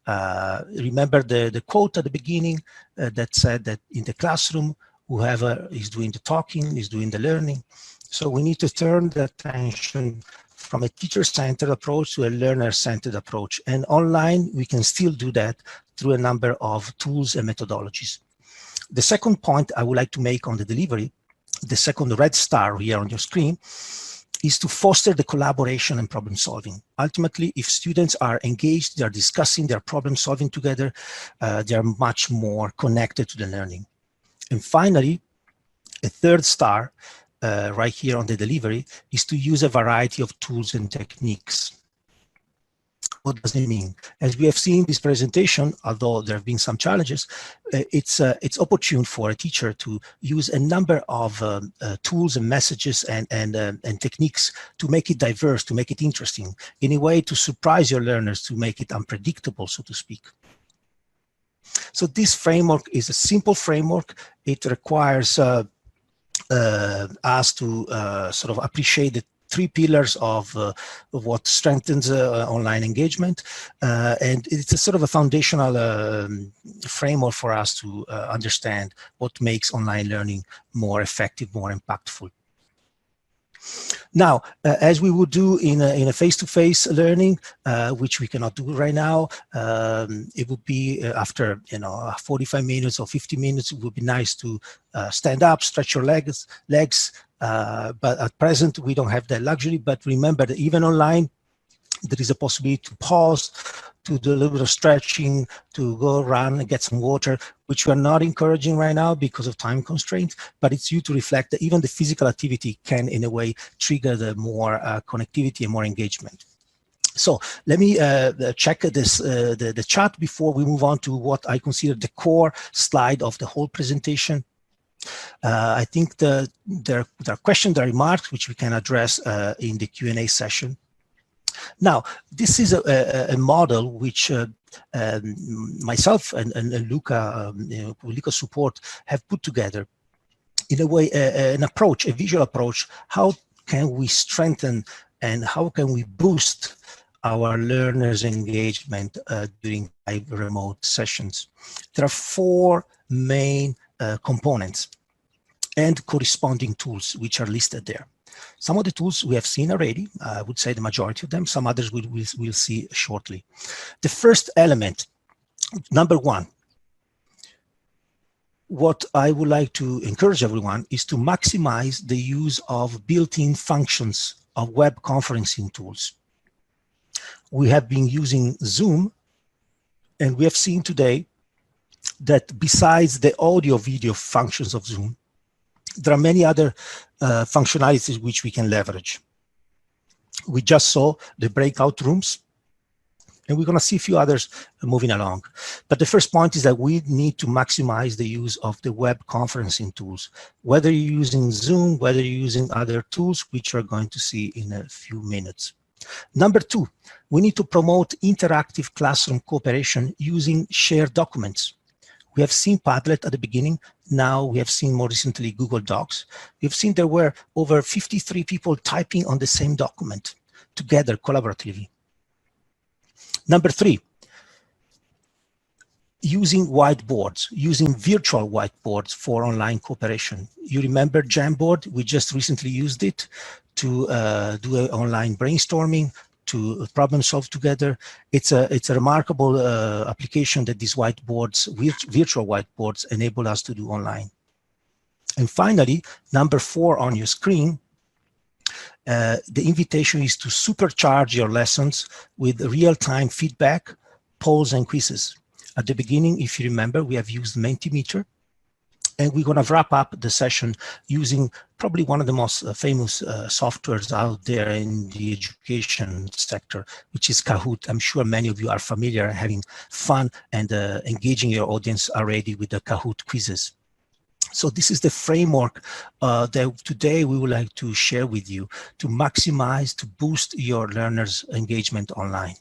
Remember the quote at the beginning that said that in the classroom, whoever is doing the talking is doing the learning. So we need to turn the attention from a teacher-centered approach to a learner-centered approach. And online, we can still do that through a number of tools and methodologies. The second point I would like to make on the delivery, the second red star here on your screen, is to foster the collaboration and problem solving. Ultimately, if students are engaged, they are discussing, they are problem solving together, they are much more connected to the learning. And finally, a third star right here on the delivery is to use a variety of tools and techniques. What does it mean? As we have seen in this presentation, although there have been some challenges, it's opportune for a teacher to use a number of tools and messages and techniques to make it diverse, to make it interesting, in a way to surprise your learners, to make it unpredictable, so to speak. So this framework is a simple framework. It requires us to sort of appreciate the three pillars of what strengthens online engagement. And it's a sort of a foundational framework for us to understand what makes online learning more effective, more impactful. Now, as we would do in a face-to-face learning, which we cannot do right now, it would be after 45 minutes or 50 minutes, it would be nice to stand up, stretch your legs. But at present, we don't have that luxury. But remember that even online, there is a possibility to pause, to do a little bit of stretching, to go run and get some water, which we are not encouraging right now because of time constraints, but it's due to reflect that even the physical activity can, in a way, trigger the more connectivity and more engagement. So let me check the chat before we move on to what I consider the core slide of the whole presentation. I think there are questions, there are remarks, which we can address in the Q&A session. Now, this is a model which myself and Luca, Luca's support have put together in a way, an approach, a visual approach. How can we strengthen and how can we boost our learners' engagement during live remote sessions? There are four main components and corresponding tools which are listed there. Some of the tools we have seen already, I would say the majority of them, some others we'll see shortly. The first element Number one, what I would like to encourage everyone is to maximize the use of built-in functions of web conferencing tools. We have been using Zoom, and we have seen today that besides the audio-video functions of Zoom, there are many other functionalities which we can leverage. We just saw the breakout rooms, and we're going to see a few others moving along. But the first point is that we need to maximize the use of the web conferencing tools, whether you're using Zoom, whether you're using other tools, which we're going to see in a few minutes. Number two, we need to promote interactive classroom cooperation using shared documents. We have seen Padlet at the beginning. Now we have seen more recently Google Docs. We've seen there were over 53 people typing on the same document together collaboratively. Number three, using whiteboards, using virtual whiteboards for online cooperation. You remember Jamboard? We just recently used it to do an online brainstorming, to problem solve together. It's a remarkable application that these whiteboards, virtual whiteboards, enable us to do online. And finally, number four on your screen, the invitation is to supercharge your lessons with real-time feedback, polls, and quizzes. At the beginning, if you remember, we have used Mentimeter, and we're going to wrap up the session using probably one of the most famous softwares out there in the education sector, which is Kahoot. I'm sure many of you are familiar, having fun and engaging your audience already with the Kahoot quizzes. So this is the framework that today we would like to share with you to maximize, to boost your learners' engagement online.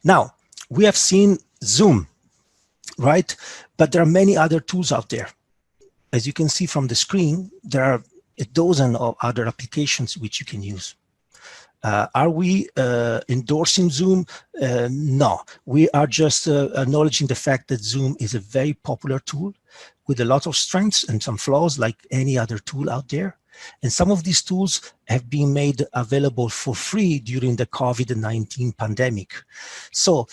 Now, we have seen Zoom, right? But there are many other tools out there. As you can see from the screen, there are a dozen of other applications which you can use. Are we endorsing Zoom? No, we are just acknowledging the fact that Zoom is a very popular tool with a lot of strengths and some flaws like any other tool out there. And some of these tools have been made available for free during the COVID-19 pandemic. So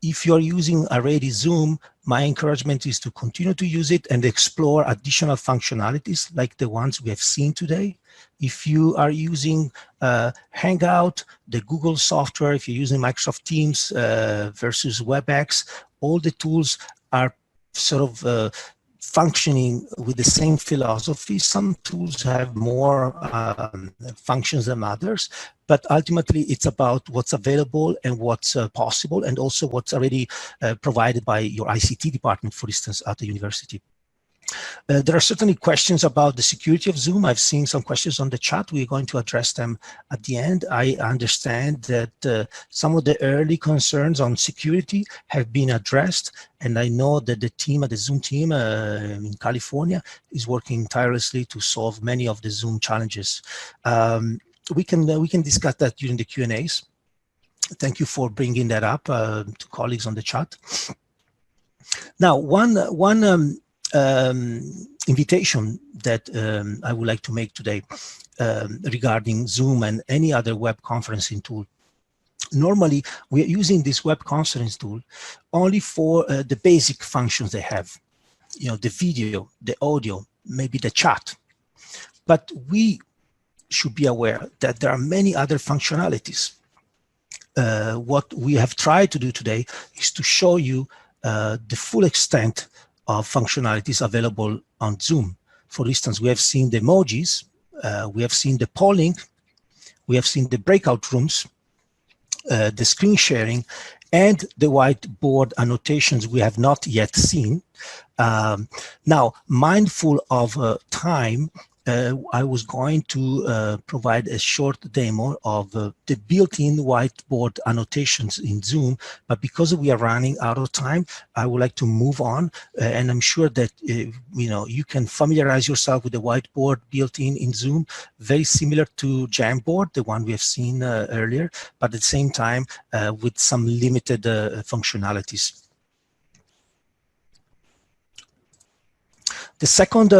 if you're using already Zoom, my encouragement is to continue to use it and explore additional functionalities like the ones we have seen today. If you are using Hangout, the Google software, if you're using Microsoft Teams versus WebEx, all the tools are sort of functioning with the same philosophy. Some tools have more functions than others, but ultimately it's about what's available and what's possible, and also what's already provided by your ICT department, for instance, at the university. There are certainly questions about the security of Zoom. I've seen some questions on the chat. We're going to address them at the end. I understand that some of the early concerns on security have been addressed, and I know that the team at the Zoom team in California is working tirelessly to solve many of the Zoom challenges. We can discuss that during the Q&As. Thank you for bringing that up to colleagues on the chat. Now, one invitation that I would like to make today regarding Zoom and any other web conferencing tool. Normally, we are using this web conference tool only for the basic functions they have. You know, the video, the audio, maybe the chat. But we should be aware that there are many other functionalities. What we have tried to do today is to show you the full extent of functionalities available on Zoom. For instance, we have seen the emojis, we have seen the polling, we have seen the breakout rooms, the screen sharing, and the whiteboard annotations we have not yet seen. Now, mindful of time, I was going to provide a short demo of the built-in whiteboard annotations in Zoom, but because we are running out of time, I would like to move on, and I'm sure that you can familiarize yourself with the whiteboard built-in in Zoom, very similar to Jamboard, the one we have seen earlier, but at the same time with some limited functionalities. The second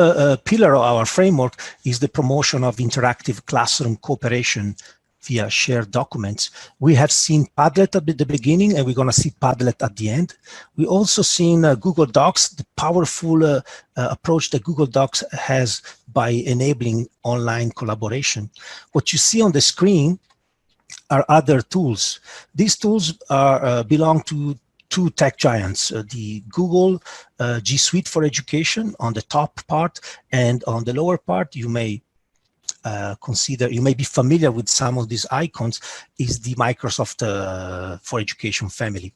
pillar of our framework is the promotion of interactive classroom cooperation via shared documents. We have seen Padlet at the beginning, and we're going to see Padlet at the end. We also seen Google Docs, the powerful approach that Google Docs has by enabling online collaboration. What you see on the screen are other tools. These tools are, belong to two tech giants, the Google G Suite for Education on the top part, and on the lower part, you may you may be familiar with some of these icons, is the Microsoft for Education family.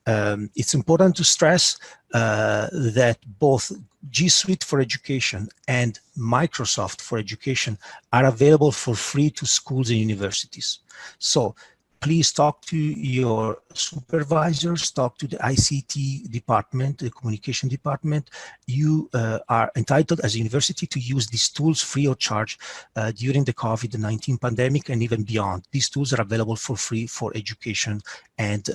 It's important to stress that both G Suite for Education and Microsoft for Education are available for free to schools and universities. So please talk to your supervisors, talk to the ICT department, the communication department. You are entitled as a university to use these tools free of charge during the COVID-19 pandemic and even beyond. These tools are available for free for education and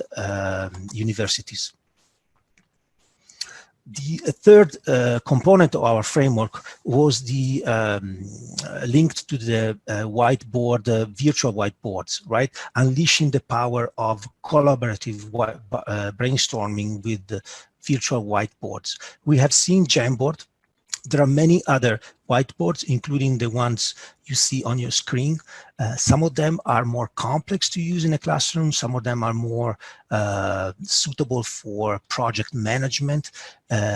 universities. The third component of our framework was the linked to the whiteboard, virtual whiteboards, right? Unleashing the power of collaborative brainstorming with the virtual whiteboards. We have seen Jamboard. There are many other whiteboards, including the ones you see on your screen. Some of them are more complex to use in a classroom. Some of them are more suitable for project management.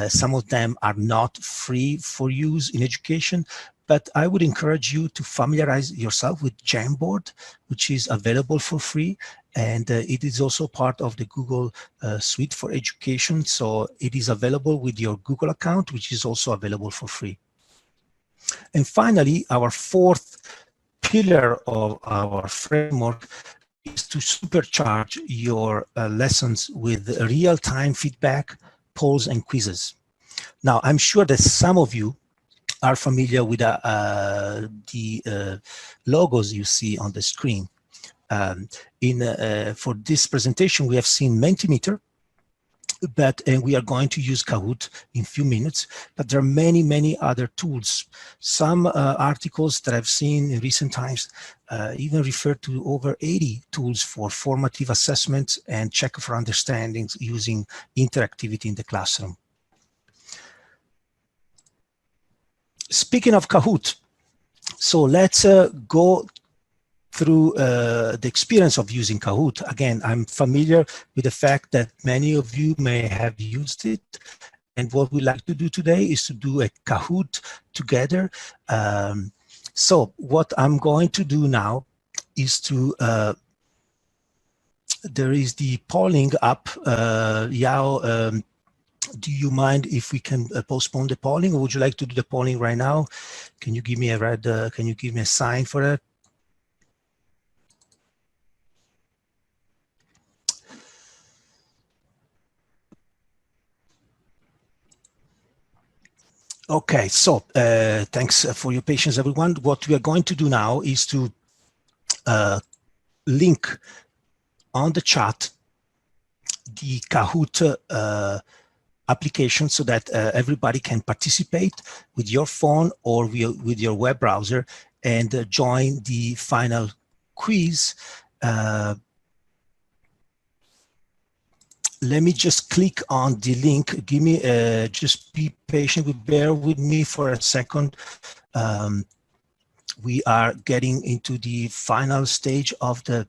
Some of them are not free for use in education. But I would encourage you to familiarize yourself with Jamboard, which is available for free. And it is also part of the Google Suite for Education. So it is available with your Google account, which is also available for free. And finally, our fourth pillar of our framework is to supercharge your lessons with real-time feedback, polls, and quizzes. Now, I'm sure that some of you are familiar with the logos you see on the screen. For this presentation, we have seen Mentimeter, and we are going to use Kahoot in a few minutes, but there are many, many other tools. Some articles that I've seen in recent times even refer to over 80 tools for formative assessments and check for understandings using interactivity in the classroom. Speaking of Kahoot, so let's go through the experience of using Kahoot. Again, I'm familiar with the fact that many of you may have used it. And what we like to do today is to do a Kahoot together. So what I'm going to do now is to, there is the polling up. Yao, do you mind if we can postpone the polling, or would you like to do the polling right now? Can you give me a red, can you give me a sign for that? Okay, so thanks for your patience, everyone. What we are going to do now is to link on the chat the Kahoot application so that everybody can participate with your phone or with your web browser and join the final quiz. Let me just click on the link. Give me, just be patient, bear with me for a second. We are getting into the final stage of the.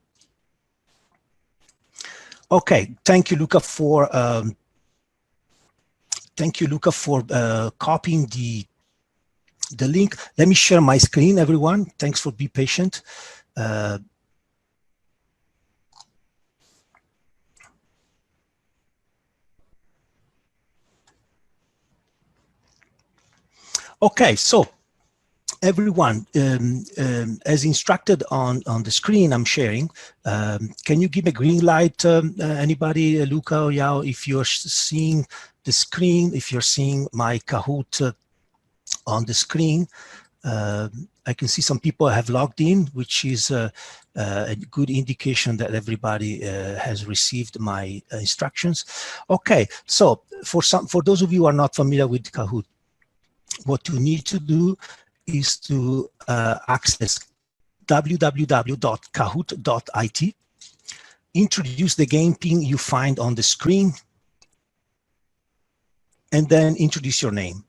Okay, thank you, Luca, for copying the link. Let me share my screen, everyone. Thanks for being patient. Okay, so everyone, as instructed on the screen I'm sharing, can you give a green light, anybody, Luca or Yao, if you're seeing the screen, if you're seeing my Kahoot on the screen? I can see some people have logged in, which is a good indication that everybody has received my instructions. Okay, so for those of you who are not familiar with Kahoot, what you need to do is to access www.kahoot.it. Introduce the game pin you find on the screen, and then introduce your name.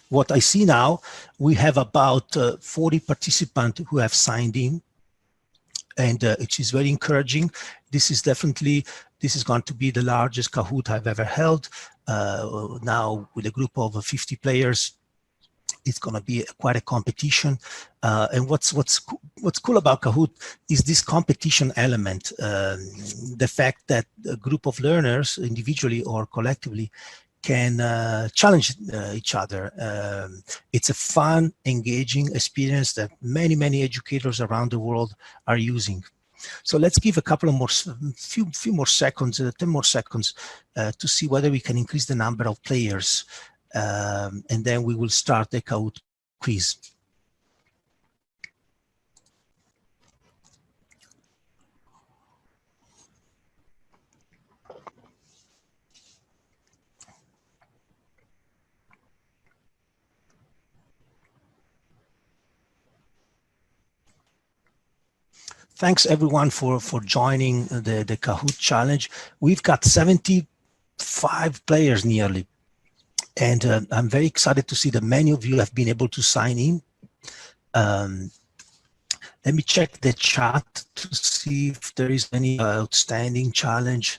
What I see now, we have about 40 participants who have signed in, and it is very encouraging. This is going to be the largest Kahoot I've ever held. Now with a group of 50 players, it's going to be quite a competition. And what's cool about Kahoot is this competition element. The fact that a group of learners, individually or collectively, can challenge each other. It's a fun, engaging experience that many educators around the world are using. So let's give a couple of more, few more seconds, 10 more seconds, to see whether we can increase the number of players, and then we will start the Kahoot quiz. Thanks everyone for joining the Kahoot challenge. We've got 75 players nearly, and I'm very excited to see that many of you have been able to sign in. Let me check the chat to see if there is any outstanding challenge.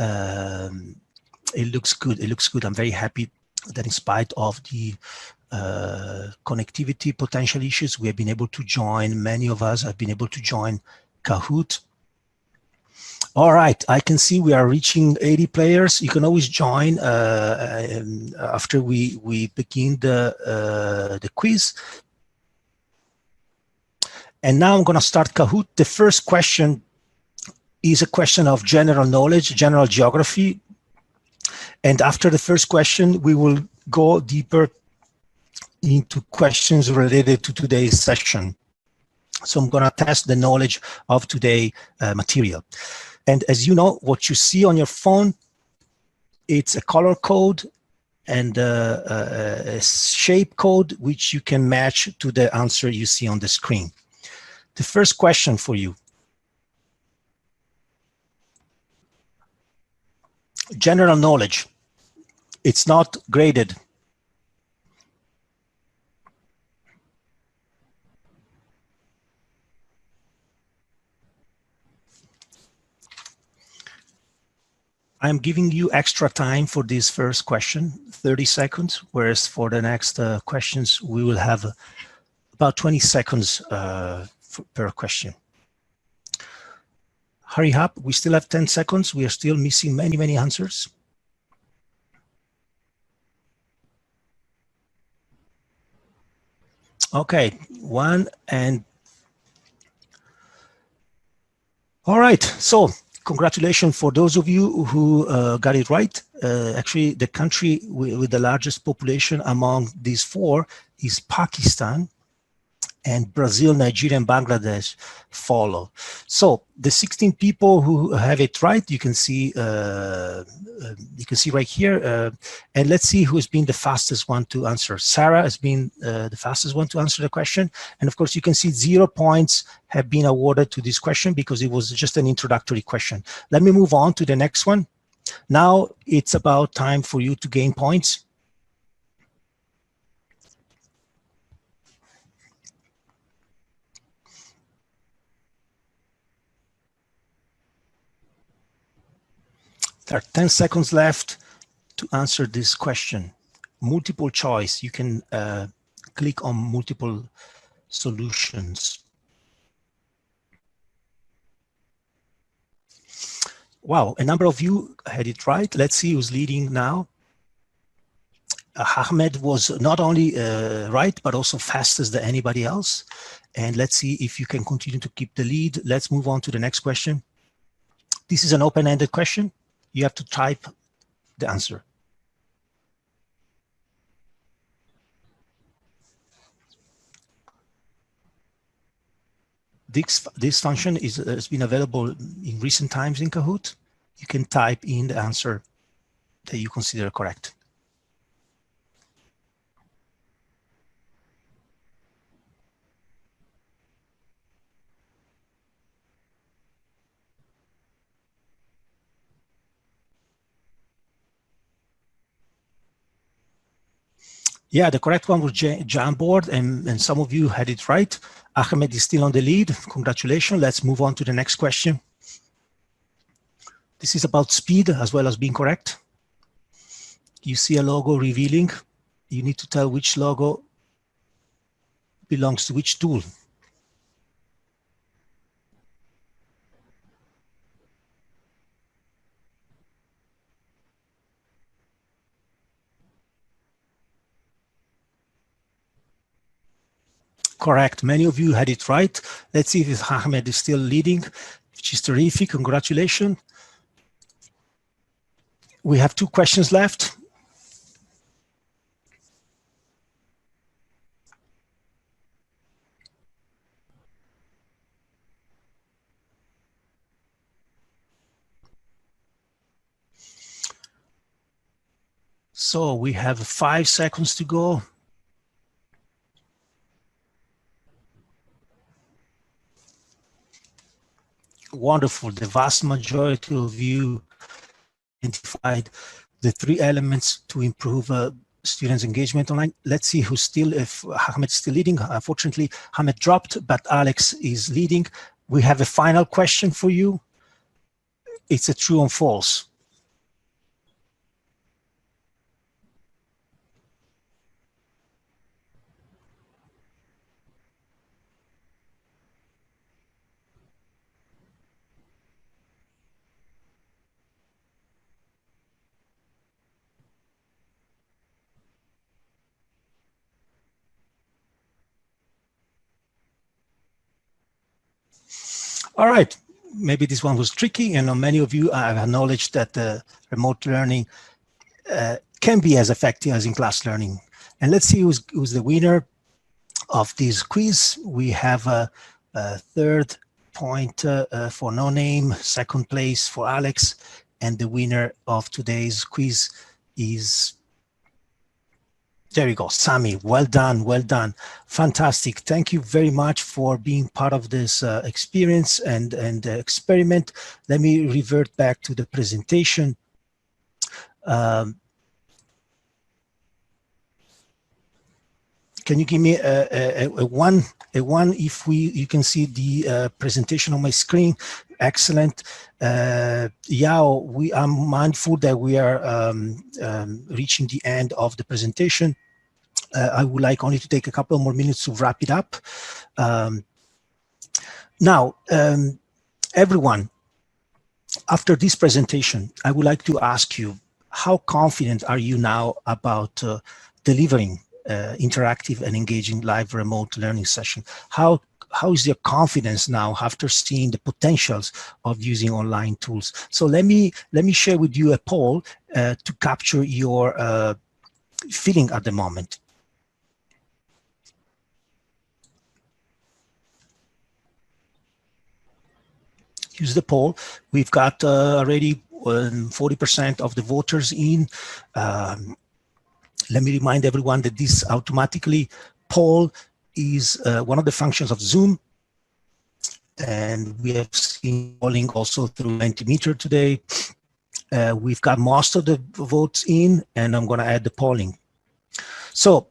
It looks good. It looks good. I'm very happy that in spite of the connectivity potential issues, we have been able to join, many of us have been able to join Kahoot. All right, I can see we are reaching 80 players. You can always join after we begin the quiz. And now I'm going to start Kahoot. The first question is a question of general knowledge, general geography. And after the first question, we will go deeper into questions related to today's session. So I'm going to test the knowledge of today's material. And as you know, what you see on your phone, it's a color code and a shape code, which you can match to the answer you see on the screen. The first question for you. General knowledge. It's not graded. I'm giving you extra time for this first question, 30 seconds, whereas for the next questions, we will have about 20 seconds per question. Hurry up, we still have 10 seconds. We are still missing many answers. Okay, one and all right, so congratulations for those of you who got it right. Actually, the country with the largest population among these four is Pakistan, and Brazil, Nigeria, and Bangladesh follow. So the 16 people who have it right, you can see right here. And let's see who has been the fastest one to answer. Sarah has been the fastest one to answer the question. And of course, you can see 0 points have been awarded to this question because it was just an introductory question. Let me move on to the next one. Now it's about time for you to gain points. There are 10 seconds left to answer this question. Multiple choice, you can click on multiple solutions. Wow, a number of you had it right. Let's see who's leading now. Ahmed was not only right, but also fastest than anybody else. And let's see if you can continue to keep the lead. Let's move on to the next question. This is an open-ended question. You have to type the answer. This function has been available in recent times in Kahoot. You can type in the answer that you consider correct. Yeah, the correct one was Jamboard, and some of you had it right. Ahmed is still on the lead. Congratulations. Let's move on to the next question. This is about speed as well as being correct. You see a logo revealing. You need to tell which logo belongs to which tool. Correct. Many of you had it right. Let's see if Ahmed is still leading, which is terrific. Congratulations. We have 2 questions left. So we have 5 seconds to go. Wonderful. The vast majority of you identified the 3 elements to improve students' engagement online. Let's see who's still, if Ahmed's still leading. Unfortunately, Ahmed dropped, but Alex is leading. We have a final question for you. It's a true or false. All right, maybe this one was tricky, and many of you have acknowledged that remote learning can be as effective as in-class learning. And let's see who's the winner of this quiz. We have a 3rd point for No Name, 2nd place for Alex, and the winner of today's quiz is, there you go, Sami. Well done, well done. Fantastic. Thank you very much for being part of this experience and experiment. Let me revert back to the presentation. Can you give me a one if you can see the presentation on my screen? Excellent. Yao, I'm mindful that we are reaching the end of the presentation. I would like only to take a couple more minutes to wrap it up. Now, everyone, after this presentation, I would like to ask you, how confident are you now about delivering interactive and engaging live remote learning session? How is your confidence now after seeing the potentials of using online tools? So let me share with you a poll to capture your feeling at the moment. Use the poll. We've got already 40% of the voters in. Let me remind everyone that this automatically poll is one of the functions of Zoom. And we have seen polling also through Mentimeter today. We've got most of the votes in, and I'm going to add the polling. So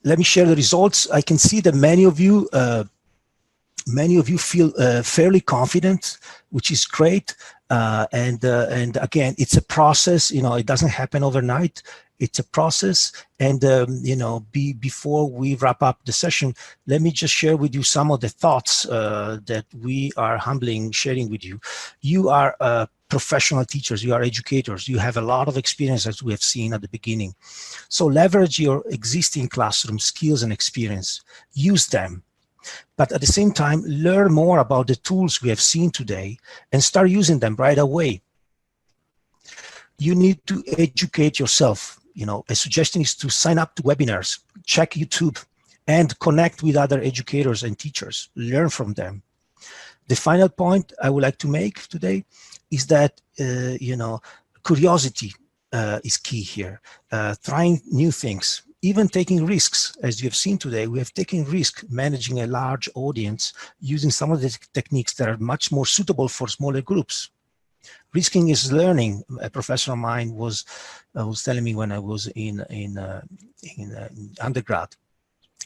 let me share the results. I can see that many of you feel fairly confident, which is great. And again, it's a process. You know, it doesn't happen overnight. It's a process. And you know, before we wrap up the session, let me just share with you some of the thoughts that we are humbling sharing with you. You are professional teachers. You are educators. You have a lot of experience, as we have seen at the beginning. So leverage your existing classroom skills and experience. Use them. But at the same time, learn more about the tools we have seen today and start using them right away. You need to educate yourself. You know, a suggestion is to sign up to webinars, check YouTube, and connect with other educators and teachers. Learn from them. The final point I would like to make today is that, you know, curiosity is key here. Trying new things. Even taking risks, as you have seen today, we have taken risk managing a large audience using some of the techniques that are much more suitable for smaller groups. Risking is learning. A professor of mine was telling me when I was in undergrad.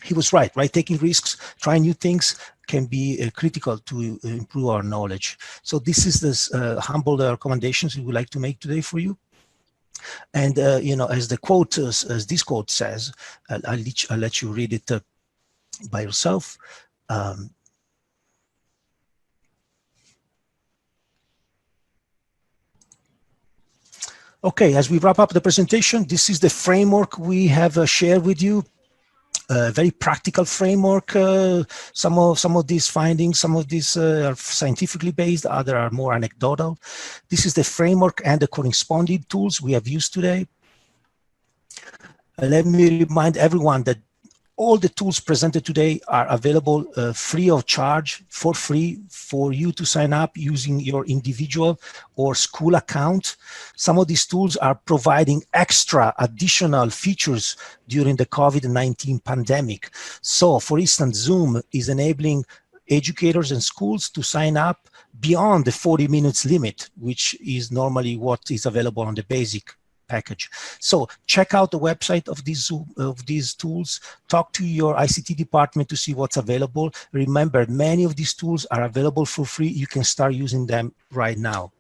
He was right? Taking risks, trying new things can be critical to improve our knowledge. So this is this humble recommendations we would like to make today for you. And you know, as the quote, as this quote says, I'll let you read it by yourself. Okay, as we wrap up the presentation, this is the framework we have shared with you. A very practical framework. Some of these findings, some of these are scientifically based, other are more anecdotal. This is the framework and the corresponding tools we have used today. Let me remind everyone that all the tools presented today are available free of charge, for free, for you to sign up using your individual or school account. Some of these tools are providing extra additional features during the COVID-19 pandemic. So, for instance, Zoom is enabling educators and schools to sign up beyond the 40 minutes limit, which is normally what is available on the basic package. So check out the website of these tools, talk to your ICT department to see what's available. Remember, many of these tools are available for free. You can start using them right now.